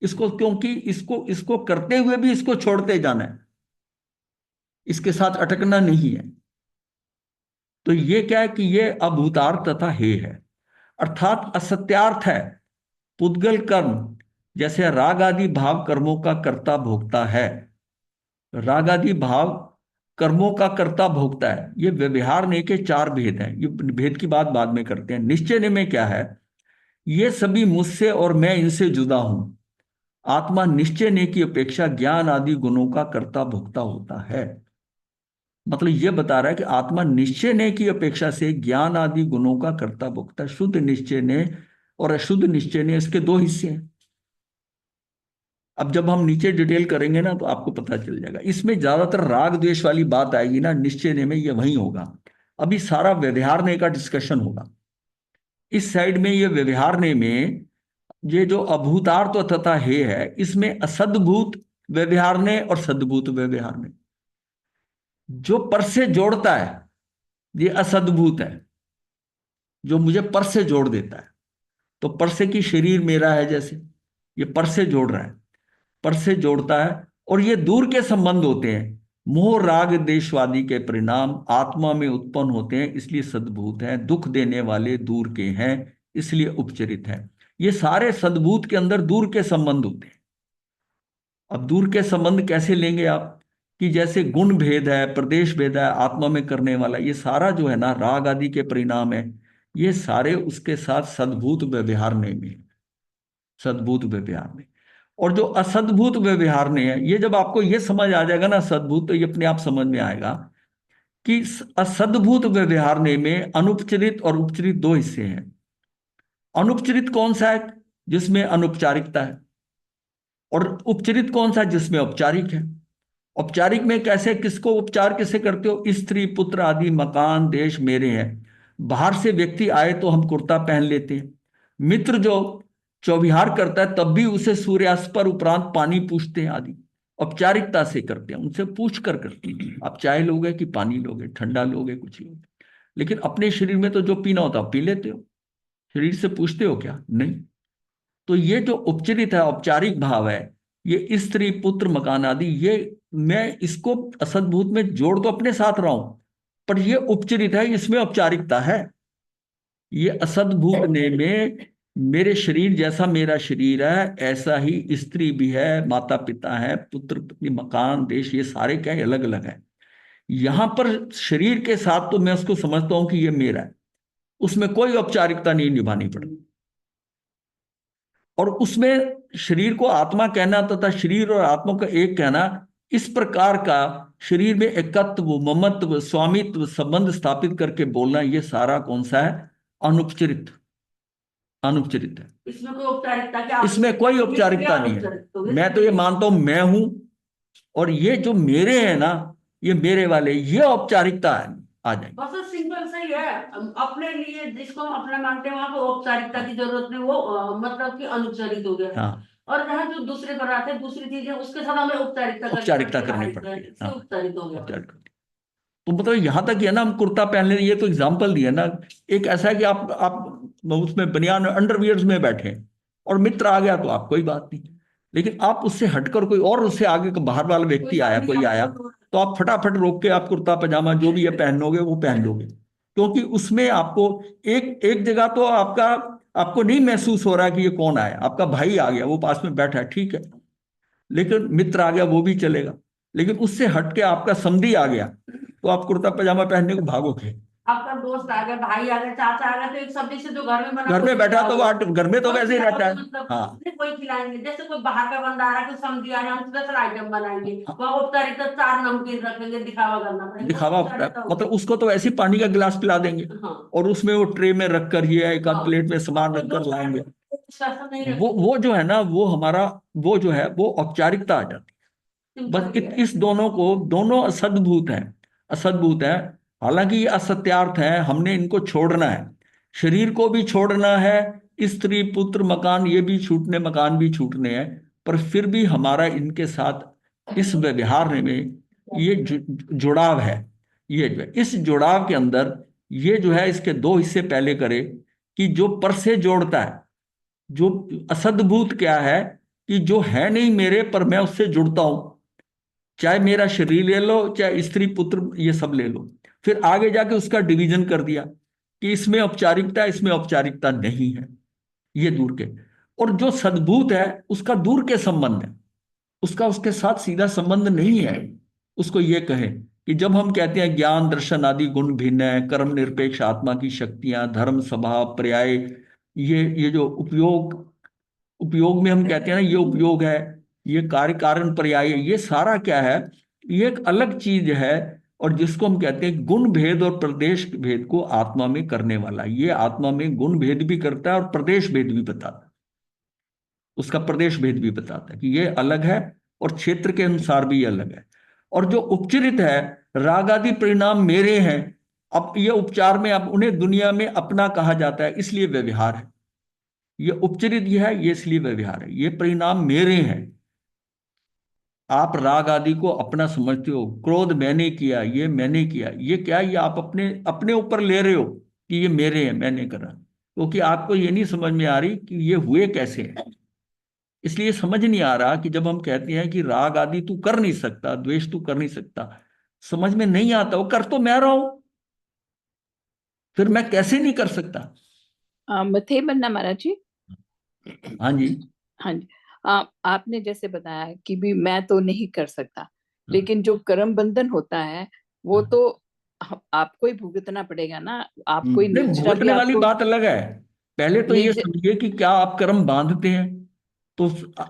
Speaker 1: इसको क्योंकि इसको इसको करते हुए भी इसको छोड़ते जाना है, इसके साथ अटकना नहीं है। तो ये क्या है कि ये अभूतार्थ तथा हेय है, अर्थात असत्यार्थ है। पुद्गल कर्म जैसे राग आदि भाव कर्मों का कर्ता भोगता है, राग आदि भाव कर्मों का कर्ता भोगता है। ये व्यवहार ने के चार भेद हैं, ये भेद की बात बाद में करते हैं। निश्चय ने में क्या है, ये सभी मुझसे और मैं इनसे जुदा हूं। आत्मा निश्चय ने की अपेक्षा ज्ञान आदि गुणों का कर्ता भोगता होता है। मतलब ये बता रहा है कि आत्मा निश्चय ने की अपेक्षा से ज्ञान आदि गुणों का कर्ता भोगता है। शुद्ध निश्चय ने और अशुद्ध निश्चय ने, इसके दो हिस्से हैं। अब जब हम नीचे डिटेल करेंगे ना तो आपको पता चल जाएगा। इसमें ज्यादातर राग द्वेष वाली बात आएगी ना, निश्चय ने में ये वही होगा। अभी सारा व्यवहार ने का डिस्कशन होगा। इस साइड में ये व्यवहार ने में ये जो अभूतार्थ तथा हे है, इसमें असद्भूत व्यवहार ने और सद्भूत व्यवहार ने। जो पर से जोड़ता है ये असद्भूत है, जो मुझे पर से जोड़ देता है। तो पर से की शरीर मेरा है, जैसे ये पर से जोड़ रहा है, पर से जोड़ता है। और ये दूर के संबंध होते हैं, मोह राग देशवादी के परिणाम आत्मा में उत्पन्न होते हैं, इसलिए सद्भूत हैं। दुख देने वाले दूर के हैं, इसलिए उपचरित हैं। ये सारे सद्भूत के अंदर दूर के संबंध होते हैं। अब दूर के संबंध कैसे लेंगे आप, कि जैसे गुण भेद है, प्रदेश भेद है आत्मा में करने वाला, ये सारा जो है ना राग आदि के परिणाम है, ये सारे उसके साथ सद्भूत व्यवहार में, सद्भूत व्यवहार में। और जो असद्भूत व्यवहार ने है, ये जब आपको ये समझ आ जाएगा ना सद्भूत, तो ये अपने आप समझ में आएगा कि असद्भूत व्यवहार ने में अनुपचरित और उपचरित दो हिस्से हैं। अनुपचरित कौन सा है, जिसमें अनौपचारिकता है, और उपचरित कौन सा है, जिसमें औपचारिक है। औपचारिक में कैसे, किसको उपचार किसे करते हो? स्त्री पुत्र आदि मकान देश मेरे हैं। बाहर से व्यक्ति आए तो हम कुर्ता पहन लेते हैं। मित्र जो चौविहार करता है तब भी उसे सूर्यास्त पर उपरांत पानी पूछते हैं आदि। औपचारिकता से करते हैं, उनसे पूछ कर करते हैं, आप चाय लोगे कि पानी लोगे, ठंडा लोगे, कुछ लोगे। लेकिन अपने शरीर में तो जो पीना होता है पी लेते हो, शरीर से पूछते हो क्या? नहीं। तो ये जो उपचरित है, औपचारिक भाव है, ये स्त्री पुत्र मकान आदि, ये मैं इसको असद्भूत में जोड़ तो अपने साथ रहा हूं, पर ये उपचरित है, इसमें औपचारिकता है। ये असद्भूत ने में मेरे शरीर जैसा मेरा शरीर है, ऐसा ही स्त्री भी है, माता पिता है, पुत्र पत्नी मकान देश, ये सारे क्या है, अलग अलग है। यहां पर शरीर के साथ तो मैं उसको समझता हूं कि ये मेरा है, उसमें कोई औपचारिकता नहीं निभानी पड़ती। और उसमें शरीर को आत्मा कहना तथा शरीर और आत्मा का एक कहना, इस प्रकार का शरीर में एकत्व ममत्व स्वामित्व संबंध स्थापित करके बोलना, ये सारा कौन सा है? अनुपचरित, अनुपचरित है।
Speaker 3: इसमें कोई औपचारिकता क्या?
Speaker 1: इसमें कोई औपचारिकता नहीं है। मैं तो ये मानता हूं मैं हूं, और ये जो मेरे हैं ना, ये मेरे वाले, ये औपचारिकता है, आ जाएंगे।
Speaker 3: बस सिंपल सही है। अपने लिए जिसको हम अपना मानते हैं वहां पर औपचारिकता की जरूरत नहीं, वो मतलब कि अनुपचारित हो गया।
Speaker 1: हाँ,
Speaker 3: और जहाँ जो दूसरे पर आते हैं दूसरी चीजें, उसके साथ हमें
Speaker 1: औपचारिकता करनी पड़ती है। हाँ,
Speaker 3: उपचारित हो गया।
Speaker 1: औपचारिक। तो मतलब यहां तक है ना, हम कुर्ता पहन ले, ये तो एग्जाम्पल दिया ना। एक ऐसा है कि आप उसमें बनियान अंडरवियर्स में बैठे हैं, और मित्र आ गया तो आप कोई बात नहीं। लेकिन आप उससे हटकर कोई और, उससे आगे का बाहर वाला व्यक्ति आया, कोई आया, तो आप फटाफट रोक के आप कुर्ता पजामा जो भी है पहनोगे, वो पहन लोगे। क्योंकि उसमें आपको एक एक जगह तो आपको नहीं महसूस हो रहा कि ये कौन आया, आपका भाई आ गया, वो पास में बैठा है, ठीक है। लेकिन मित्र आ गया वो भी चलेगा। लेकिन उससे हटके आपका समधी आ गया, तो आप कुर्ता पजामा पहनने को भागोगे।
Speaker 3: आपका दोस्त आ गया, भाई आ गया, चाचा आ गया, तो एक सब्जी से जो घर में बना
Speaker 1: घर में बैठा तो घर में तो
Speaker 3: कोई
Speaker 1: वैसे ही रहता है।
Speaker 3: मतलब
Speaker 1: हाँ,
Speaker 3: नहीं, कोई खिलाएंगे। जैसे कोई बाहर का बंदा आ रहा है, कोई सब्जी आ रहा है, हम स्पेशल आइटम बनाएंगे, वहाँ औपचारिकता 4 नमकीन रखेंगे, दिखावा करना पड़ेगा,
Speaker 1: दिखावा,
Speaker 3: औपचारिकता होगी।
Speaker 1: मतलब उसको तो ऐसे ही पानी का गिलास पिला देंगे,
Speaker 3: हाँ
Speaker 1: और उसमें वो ट्रे में रखकर ही एक आध
Speaker 3: हाँ,
Speaker 1: प्लेट में सामान
Speaker 3: कोई
Speaker 1: रखकर
Speaker 3: दोस्त
Speaker 1: लाएंगे।
Speaker 3: शासन नहीं
Speaker 1: वो जो है ना, वो हमारा, वो जो है वो औपचारिकता आ जाती है। बस
Speaker 3: रखेंगे।
Speaker 1: इस दोनों को, दोनों असद्भूत हैं, असद्भूत हैं। हालांकि ये असत्यार्थ है, हमने इनको छोड़ना है। शरीर को भी छोड़ना है, स्त्री पुत्र मकान ये भी छूटने, मकान भी छूटने हैं। पर फिर भी हमारा इनके साथ इस व्यवहार में ये जुड़ाव है। ये जो है, इस जुड़ाव के अंदर ये जो है, इसके दो हिस्से पहले करे, कि जो पर से जोड़ता है, जो असद्भूत क्या है, कि जो है नहीं मेरे, पर मैं उससे जुड़ता हूं। चाहे मेरा शरीर ले लो, चाहे स्त्री पुत्र ये सब ले लो। फिर आगे जाके उसका डिवीजन कर दिया कि इसमें औपचारिकता, इसमें औपचारिकता नहीं है, ये दूर के। और जो सद्भूत है उसका दूर के संबंध है, उसका उसके साथ सीधा संबंध नहीं है। उसको ये कहें कि जब हम कहते हैं ज्ञान दर्शन आदि गुण भिन्न है, कर्म निरपेक्ष आत्मा की शक्तियां, धर्म स्वभाव पर्याय, ये जो उपयोग, उपयोग में हम कहते हैं ना, ये उपयोग है, ये कार्य कारण पर्याय है, ये सारा क्या है? ये एक अलग चीज है। और जिसको हम कहते हैं गुण भेद और प्रदेश भेद को आत्मा में करने वाला, ये आत्मा में गुण भेद भी करता है और प्रदेश भेद भी बताता है, उसका प्रदेश भेद भी बताता है कि ये अलग है, और क्षेत्र के अनुसार भी ये अलग है। और जो उपचरित है, राग आदि परिणाम मेरे हैं। अब ये उपचार में, अब उन्हें दुनिया में अपना कहा जाता है, इसलिए व्यवहार है। ये उपचरित ये है, ये इसलिए व्यवहार है, ये परिणाम मेरे हैं। आप राग आदि को अपना समझते हो, क्रोध मैंने किया, ये मैंने किया, ये क्या, ये आप अपने अपने ऊपर ले रहे हो कि ये मेरे हैं, मैंने करा। क्योंकि आपको ये नहीं समझ में आ रही कि ये हुए कैसे हैं। इसलिए समझ नहीं आ रहा कि जब हम कहते हैं कि राग आदि तू कर नहीं सकता, द्वेष तू कर नहीं सकता, समझ में नहीं आता, वो कर तो मैं रहा हूं, फिर मैं कैसे नहीं कर सकता?
Speaker 5: मथे बन्ना महाराज जी।
Speaker 1: हाँ जी।
Speaker 5: हाँ जी। आपने जैसे बताया कि भी मैं तो नहीं कर सकता, लेकिन जो कर्म बंधन होता है वो तो आपको ही भुगतना पड़ेगा ना। आप कोई
Speaker 1: नहीं,
Speaker 5: निर्जरा भी
Speaker 1: भुगतने वाली
Speaker 5: आपको
Speaker 1: बात अलग है। पहले तो ये
Speaker 5: निर्ज
Speaker 1: समझिए कि क्या आप कर्म बांधते हैं? तो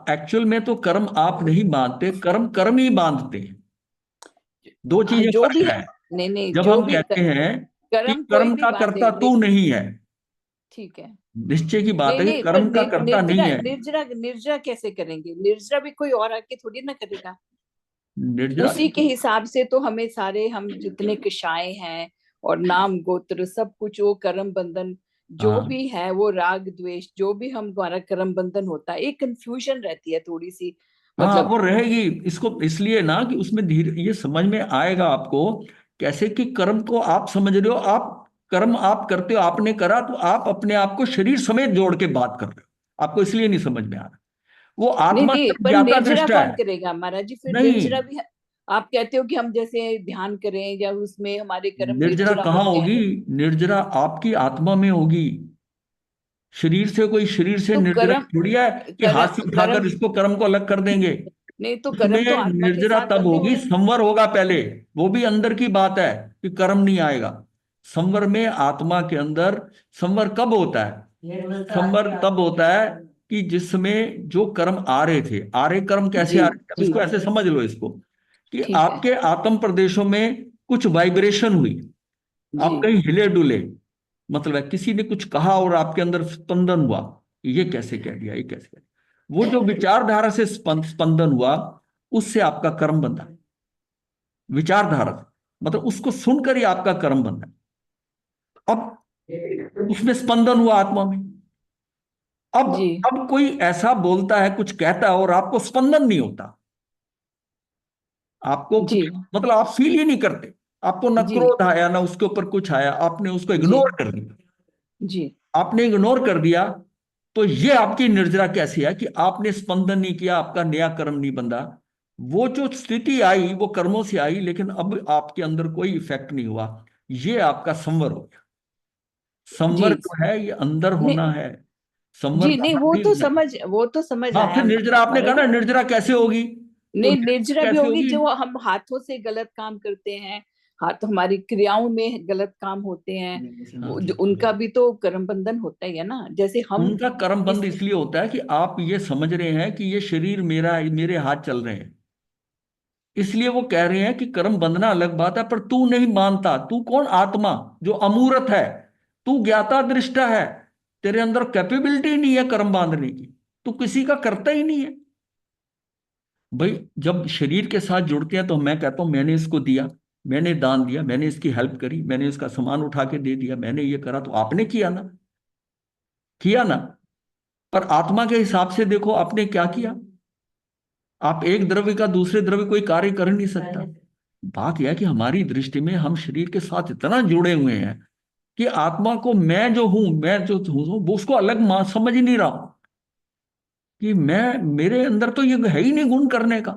Speaker 1: एक्चुअल में तो कर्म आप नहीं बांधते, कर्म कर्म ही बांधते हैं। दो चीजें
Speaker 5: जो
Speaker 1: फर्क
Speaker 5: भी,
Speaker 1: है।
Speaker 5: नहीं नहीं,
Speaker 1: जब
Speaker 5: जो
Speaker 1: हम
Speaker 5: भी
Speaker 1: कहते हैं कि
Speaker 5: कर्म कोई
Speaker 1: कर्म
Speaker 5: भी
Speaker 1: का
Speaker 5: बांधे,
Speaker 1: कर्ता तू नहीं है,
Speaker 5: ठीक है।
Speaker 1: निश्चय की बात
Speaker 5: नहीं
Speaker 1: है कि
Speaker 5: नहीं, पर
Speaker 1: कर्म का कर्ता नहीं
Speaker 5: निर्जरा
Speaker 1: है।
Speaker 5: निर्जरा निर्जरा कैसे करेंगे? निर्जरा भी कोई और आके थोड़ी ना करेगा।
Speaker 1: निर्जरा
Speaker 5: उसी के हिसाब से तो हमें सारे, हम जितने कषाय हैं और नाम गोत्र सब कुछ, वो कर्म बंधन जो
Speaker 1: हाँ
Speaker 5: भी है, वो राग द्वेष जो भी हमारा कर्म बंधन होता है, एक कंफ्यूजन रहती है थोड़ी सी,
Speaker 1: हाँ,
Speaker 5: मतलब।
Speaker 1: वो रहेगी। इसको इसलिए ना कि उसमें धीरे ये समझ में आएगा आपको कैसे कि कर्म को आप समझ रहे हो, आप कर्म आप करते हो, आपने करा तो आप अपने आप को शरीर समेत जोड़ के बात कर रहे हो, आपको इसलिए नहीं समझ में आ रहा। वो
Speaker 5: नहीं
Speaker 1: आत्मा
Speaker 5: नहीं,
Speaker 1: सिर्फ
Speaker 5: पर
Speaker 1: ज्ञाता
Speaker 5: निर्जरा
Speaker 1: दृष्टा
Speaker 5: कौन
Speaker 1: है।
Speaker 5: करेगा महाराज जी? फिर
Speaker 1: नहीं,
Speaker 5: निर्जरा भी आप कहते हो कि हम जैसे ध्यान करें या उसमें हमारे कर्म
Speaker 1: निर्जरा
Speaker 5: निर्जरा
Speaker 1: कहाँ
Speaker 5: होते हैं,
Speaker 1: होगी? निर्जरा आपकी आत्मा में होगी। शरीर से कोई शरीर से
Speaker 5: तो
Speaker 1: निर्जरा
Speaker 5: कर्म
Speaker 1: थोड़ी है कि हाथ से
Speaker 5: कर्म
Speaker 1: उठाकर इसको कर्म को अलग कर देंगे।
Speaker 5: नहीं, तो कर्म तो
Speaker 1: उसमें
Speaker 5: आत्मा के
Speaker 1: निर्जरा
Speaker 5: साथ
Speaker 1: तब
Speaker 5: बंधे
Speaker 1: होगी,
Speaker 5: हुए हैं।
Speaker 1: संवर होगा पहले। वो भी अंदर की बात है कि कर्म नहीं आएगा। संवर में आत्मा के अंदर संवर कब होता है? संवर तब होता है कि जिसमें जो कर्म आ रहे थे, आ रहे कर्म कैसे
Speaker 5: जी
Speaker 1: आ रहे थे, अब
Speaker 5: जी,
Speaker 1: इसको ऐसे समझ लो इसको कि
Speaker 5: ठीक है
Speaker 1: आपके आत्म प्रदेशों में कुछ वाइब्रेशन हुई,
Speaker 5: जी
Speaker 1: आप कहीं हिले डुले, मतलब है किसी ने कुछ कहा और आपके अंदर स्पंदन हुआ, ये कैसे कह दिया, ये कैसे कह दिया, वो जो विचारधारा से स्पंदन हुआ, उससे आपका कर्म बंधा। विचारधारा मतलब उसको सुनकर ही आपका कर्म बंधा। अब उसमें स्पंदन हुआ आत्मा में। अब
Speaker 5: जी
Speaker 1: अब कोई ऐसा बोलता है, कुछ कहता है और आपको स्पंदन नहीं होता, आपको
Speaker 5: जी
Speaker 1: कुछ मतलब आप फील ही नहीं करते, आपको ना
Speaker 5: जी
Speaker 1: क्रोध आया ना उसके ऊपर कुछ आया, आपने उसको
Speaker 5: जी
Speaker 1: इग्नोर कर दिया।
Speaker 5: जी
Speaker 1: आपने इग्नोर कर दिया, तो ये आपकी निर्जरा कैसी है कि आपने स्पंदन नहीं किया, आपका नया कर्म नहीं बंधा। वो जो स्थिति आई वो कर्मों से आई, लेकिन अब आपके अंदर कोई इफेक्ट नहीं हुआ। ये आपका संवर हो गया। संवर
Speaker 5: जी,
Speaker 1: जो है ये अंदर
Speaker 5: नहीं
Speaker 1: होना है। संवर
Speaker 5: जी,
Speaker 1: का
Speaker 5: नहीं,
Speaker 1: अर्थ ही
Speaker 5: वो तो समझ
Speaker 1: हाँ, फिर
Speaker 5: आया
Speaker 1: निर्जरा आपने कहा
Speaker 5: महाराज
Speaker 1: ना,
Speaker 5: जी।
Speaker 1: निर्जरा कैसे होगी? तो
Speaker 5: नहीं, निर्जरा भी
Speaker 1: कैसे
Speaker 5: होगी
Speaker 1: होगी?
Speaker 5: जो हम हाथों से गलत काम करते हैं, हाथ हमारी क्रियाओं में गलत काम होते हैं, वो जो उनका भी तो कर्म बंधन होता ही है ना, जैसे हम
Speaker 1: उनका कर्म बंद
Speaker 5: किस।
Speaker 1: इसलिए होता है कि आप ये समझ रहे हैं कि ये शरीर मेरा है, मेरे हाथ चल रहे हैं, इसलिए वो कह रहे हैं कि कर्म बंधना अलग बात है, पर तू नहीं मानता। तू कौन? आत्मा जो अमूर्त है, तू ज्ञाता दृष्टा है, तेरे अंदर कैपेबिलिटी नहीं है कर्म बांधने की, तू किसी का करता ही नहीं है। भाई जब शरीर के साथ जुड़ते हैं तो मैं कहता हूं मैंने इसको दिया, मैंने दान दिया, मैंने इसकी हेल्प करी, मैंने इसका सामान उठा के दे दिया, मैंने ये करा, तो आपने किया ना, किया ना। पर आत्मा के हिसाब से देखो आपने क्या किया। आप एक द्रव्य का दूसरे द्रव्य कोई कार्य कर नहीं सकता। बात यह है कि हमारी दृष्टि में हम शरीर के साथ इतना जुड़े हुए हैं कि आत्मा को मैं जो हूं, मैं जो हूं वो उसको अलग समझ ही नहीं रहा हूं कि मैं, मेरे अंदर तो ये है ही नहीं गुण करने का।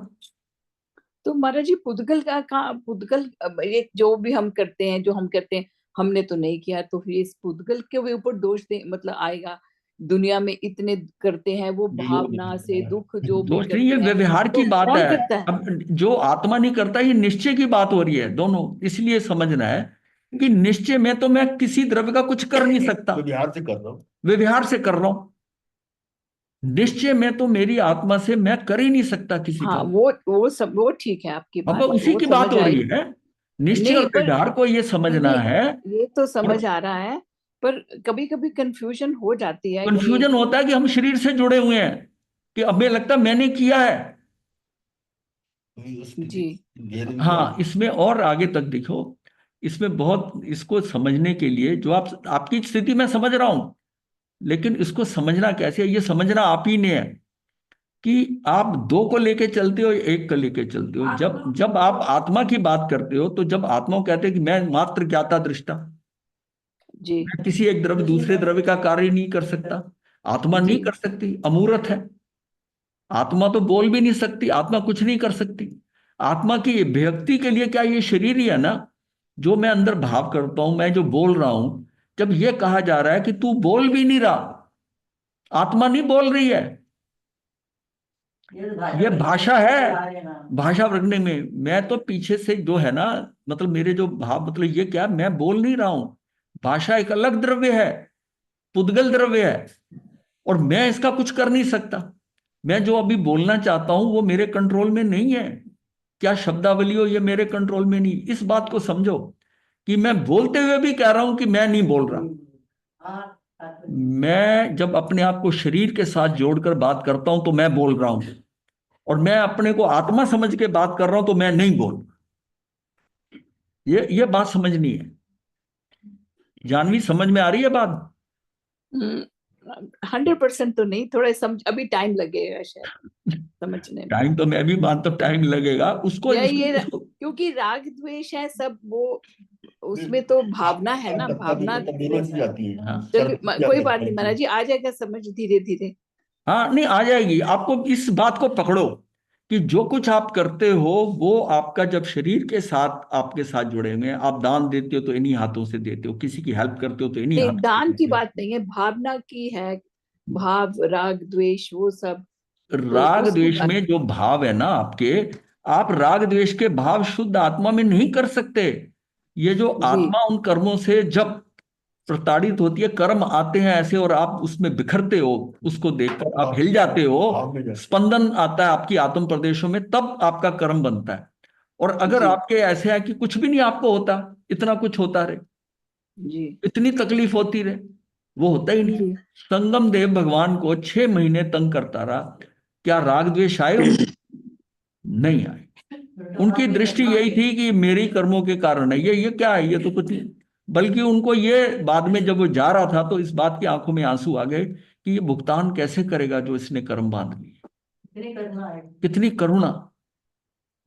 Speaker 5: तो महाराज जी, पुद्गल का पुद्गल, ये जो भी हम करते हैं, जो हम कहते हैं हमने तो नहीं किया, तो फिर इस पुद्गल के ऊपर दोष दे मतलब आएगा? दुनिया में इतने करते हैं, वो भावना से दुख जो भी
Speaker 1: दोष नहीं, ये
Speaker 5: करते हैं,
Speaker 1: व्यवहार की
Speaker 5: तो
Speaker 1: बात
Speaker 5: कौन
Speaker 1: है।
Speaker 5: करता है?
Speaker 1: अब जो आत्मा नहीं करता, ये निश्चय की बात हो रही है दोनों, इसलिए समझना है कि निश्चय में तो मैं किसी द्रव्य का कुछ कर नहीं सकता,
Speaker 2: तो बिहार से कर रहा हूँ।
Speaker 1: व्यवहार से कर रहा हूं। निश्चय में तो मेरी आत्मा से मैं कर ही नहीं सकता किसी
Speaker 5: हाँ,
Speaker 1: का।
Speaker 5: वो सब वो ठीक है आपकी
Speaker 1: अब
Speaker 5: बात,
Speaker 1: उसी
Speaker 5: वो
Speaker 1: की बात
Speaker 5: समझ
Speaker 1: हो
Speaker 5: आई।
Speaker 1: रही है। निश्चय और
Speaker 5: नहीं, पर
Speaker 1: व्यवहार को ये समझना
Speaker 5: नहीं,
Speaker 1: है।
Speaker 5: ये तो
Speaker 1: और
Speaker 5: समझ आ रहा है, पर कभी कभी कंफ्यूजन हो जाती है कि।
Speaker 1: कंफ्यूजन होता है कि हम शरीर से जुड़े हुए हैं, कि अब हमें लगता है मैंने किया है।
Speaker 2: तो उसकी
Speaker 5: जी
Speaker 2: गहरे भी
Speaker 1: हाँ,
Speaker 2: बात
Speaker 1: इसमें और आगे तक देखो, इसमें बहुत, इसको समझने के लिए जो आप, आपकी स्थिति मैं समझ रहा हूं, लेकिन इसको समझना कैसे है, ये समझना आप ही ने है कि आप दो को लेके चलते हो, एक को लेके चलते हो। जब जब आप आत्मा की बात करते हो, तो जब आत्मा को कहते हैं कि मैं मात्र ज्ञाता दृष्टा,
Speaker 5: जी
Speaker 1: मैं किसी एक द्रव्य दूसरे द्रव्य का कार्य नहीं कर सकता, आत्मा
Speaker 5: जी
Speaker 1: नहीं कर सकती, अमूर्त है। आत्मा तो बोल भी नहीं सकती, आत्मा कुछ नहीं कर सकती। आत्मा की व्यक्ति के लिए क्या ये शरीर ही है ना? जो मैं अंदर भाव करता हूं, मैं जो बोल रहा हूं, जब ये कहा जा रहा है कि तू बोल भी नहीं रहा, आत्मा नहीं बोल रही है, ये भाषा है। भाषा रखने में मैं तो पीछे से जो है ना, मतलब मेरे जो भाव, मतलब ये क्या, मैं बोल नहीं रहा हूं। भाषा एक अलग द्रव्य है, पुद्गल द्रव्य है, और मैं इसका कुछ कर नहीं सकता। मैं जो अभी बोलना चाहता हूं वो मेरे कंट्रोल में नहीं है। क्या शब्दावली हो, ये मेरे कंट्रोल में नहीं। इस बात को समझो कि मैं बोलते हुए भी कह रहा हूं कि मैं नहीं बोल रहा। मैं जब अपने आप को शरीर के साथ जोड़कर बात करता हूं तो मैं बोल रहा हूं, और मैं अपने को आत्मा समझ के बात कर रहा हूं तो मैं नहीं बोल, ये बात समझनी है। जानवी, समझ में आ रही है बात?
Speaker 5: 100% तो नहीं, थोड़ा समझ, अभी टाइम लगेगा शायद समझने में।
Speaker 1: टाइम तो मैं भी मानता हूं, टाइम लगेगा उसको,
Speaker 5: ये क्योंकि राग द्वेष है सब, वो उसमें तो भावना है ना, भावना।
Speaker 2: दोनों चीज आती है।
Speaker 1: हाँ
Speaker 5: चलिए
Speaker 2: सर्व
Speaker 5: कोई बात नहीं महाराज जी, आ जाएगा समझ धीरे धीरे।
Speaker 1: हाँ, नहीं आ जाएगी। आपको इस बात को पकड़ो कि जो कुछ आप करते हो वो आपका जब शरीर के साथ आपके साथ जुड़े हुए हैं, आप दान देते हो तो इन्हीं हाथों से देते हो, किसी की हेल्प करते हो तो इन्हीं
Speaker 5: नहीं,
Speaker 1: हाथों से
Speaker 5: दान की
Speaker 1: देते हो।
Speaker 5: बात नहीं है, भावना की है, भाव राग द्वेष वो सब, तो
Speaker 1: राग
Speaker 5: उसकी
Speaker 1: द्वेष
Speaker 5: बात।
Speaker 1: में जो भाव है ना आपके, आप राग द्वेष के भाव शुद्ध आत्मा में नहीं कर सकते। ये जो
Speaker 5: जी
Speaker 1: आत्मा उन कर्मों से जब प्रताड़ित होती है, कर्म आते हैं ऐसे और आप उसमें बिखरते हो, उसको देखकर आप हिल जाते हो,
Speaker 2: भाव में जाते
Speaker 1: स्पंदन आता है आपकी आत्म प्रदेशों में, तब आपका कर्म बनता है। और अगर
Speaker 5: जी
Speaker 1: आपके ऐसे है कि कुछ भी नहीं आपको होता, इतना कुछ होता रहे,
Speaker 5: जी
Speaker 1: इतनी तकलीफ होती रहे, वो होता ही नहीं।
Speaker 5: जी।
Speaker 1: संगम देव भगवान को 6 महीने तंग करता रहा, क्या राग द्वेष आए उनको? नहीं आए। उनकी दृष्टि यही थी कि मेरे ही कर्मों के कारण है, ये क्या है, ये तो कुछ नहीं। बल्कि उनको ये बाद में जब वो जा रहा था तो इस बात की आंखों में आंसू आ गए कि ये भुगतान कैसे करेगा जो इसने कर्म बांध लिए। कितनी करुणा!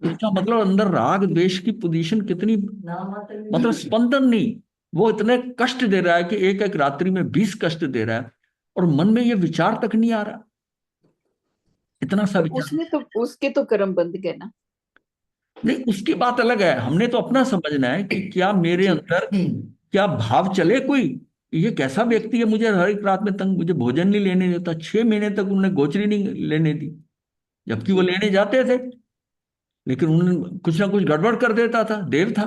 Speaker 1: इसका मतलब अंदर राग द्वेष की पोजीशन कितनी, मतलब स्पंदन नहीं, वो इतने कष्ट दे रहा है कि एक एक रात्रि में 20 कष्ट दे रहा है, और मन में ये विचार तक नहीं आ रहा, इतना सा
Speaker 5: तो
Speaker 1: विचार।
Speaker 5: उसने तो, उसके तो कर्म बंद गए ना।
Speaker 1: नहीं, उसकी बात अलग है, हमने तो अपना समझना है कि क्या मेरे
Speaker 5: जी
Speaker 1: अंदर क्या भाव चले कोई, ये कैसा व्यक्ति है, मुझे हर एक रात में तंग, मुझे भोजन नहीं लेने देता, 6 महीने तक उन्होंने गोचरी नहीं लेने दी, जबकि वो
Speaker 5: जी
Speaker 1: लेने जाते थे, लेकिन उन्होंने कुछ ना कुछ गड़बड़ कर देता था, देव था।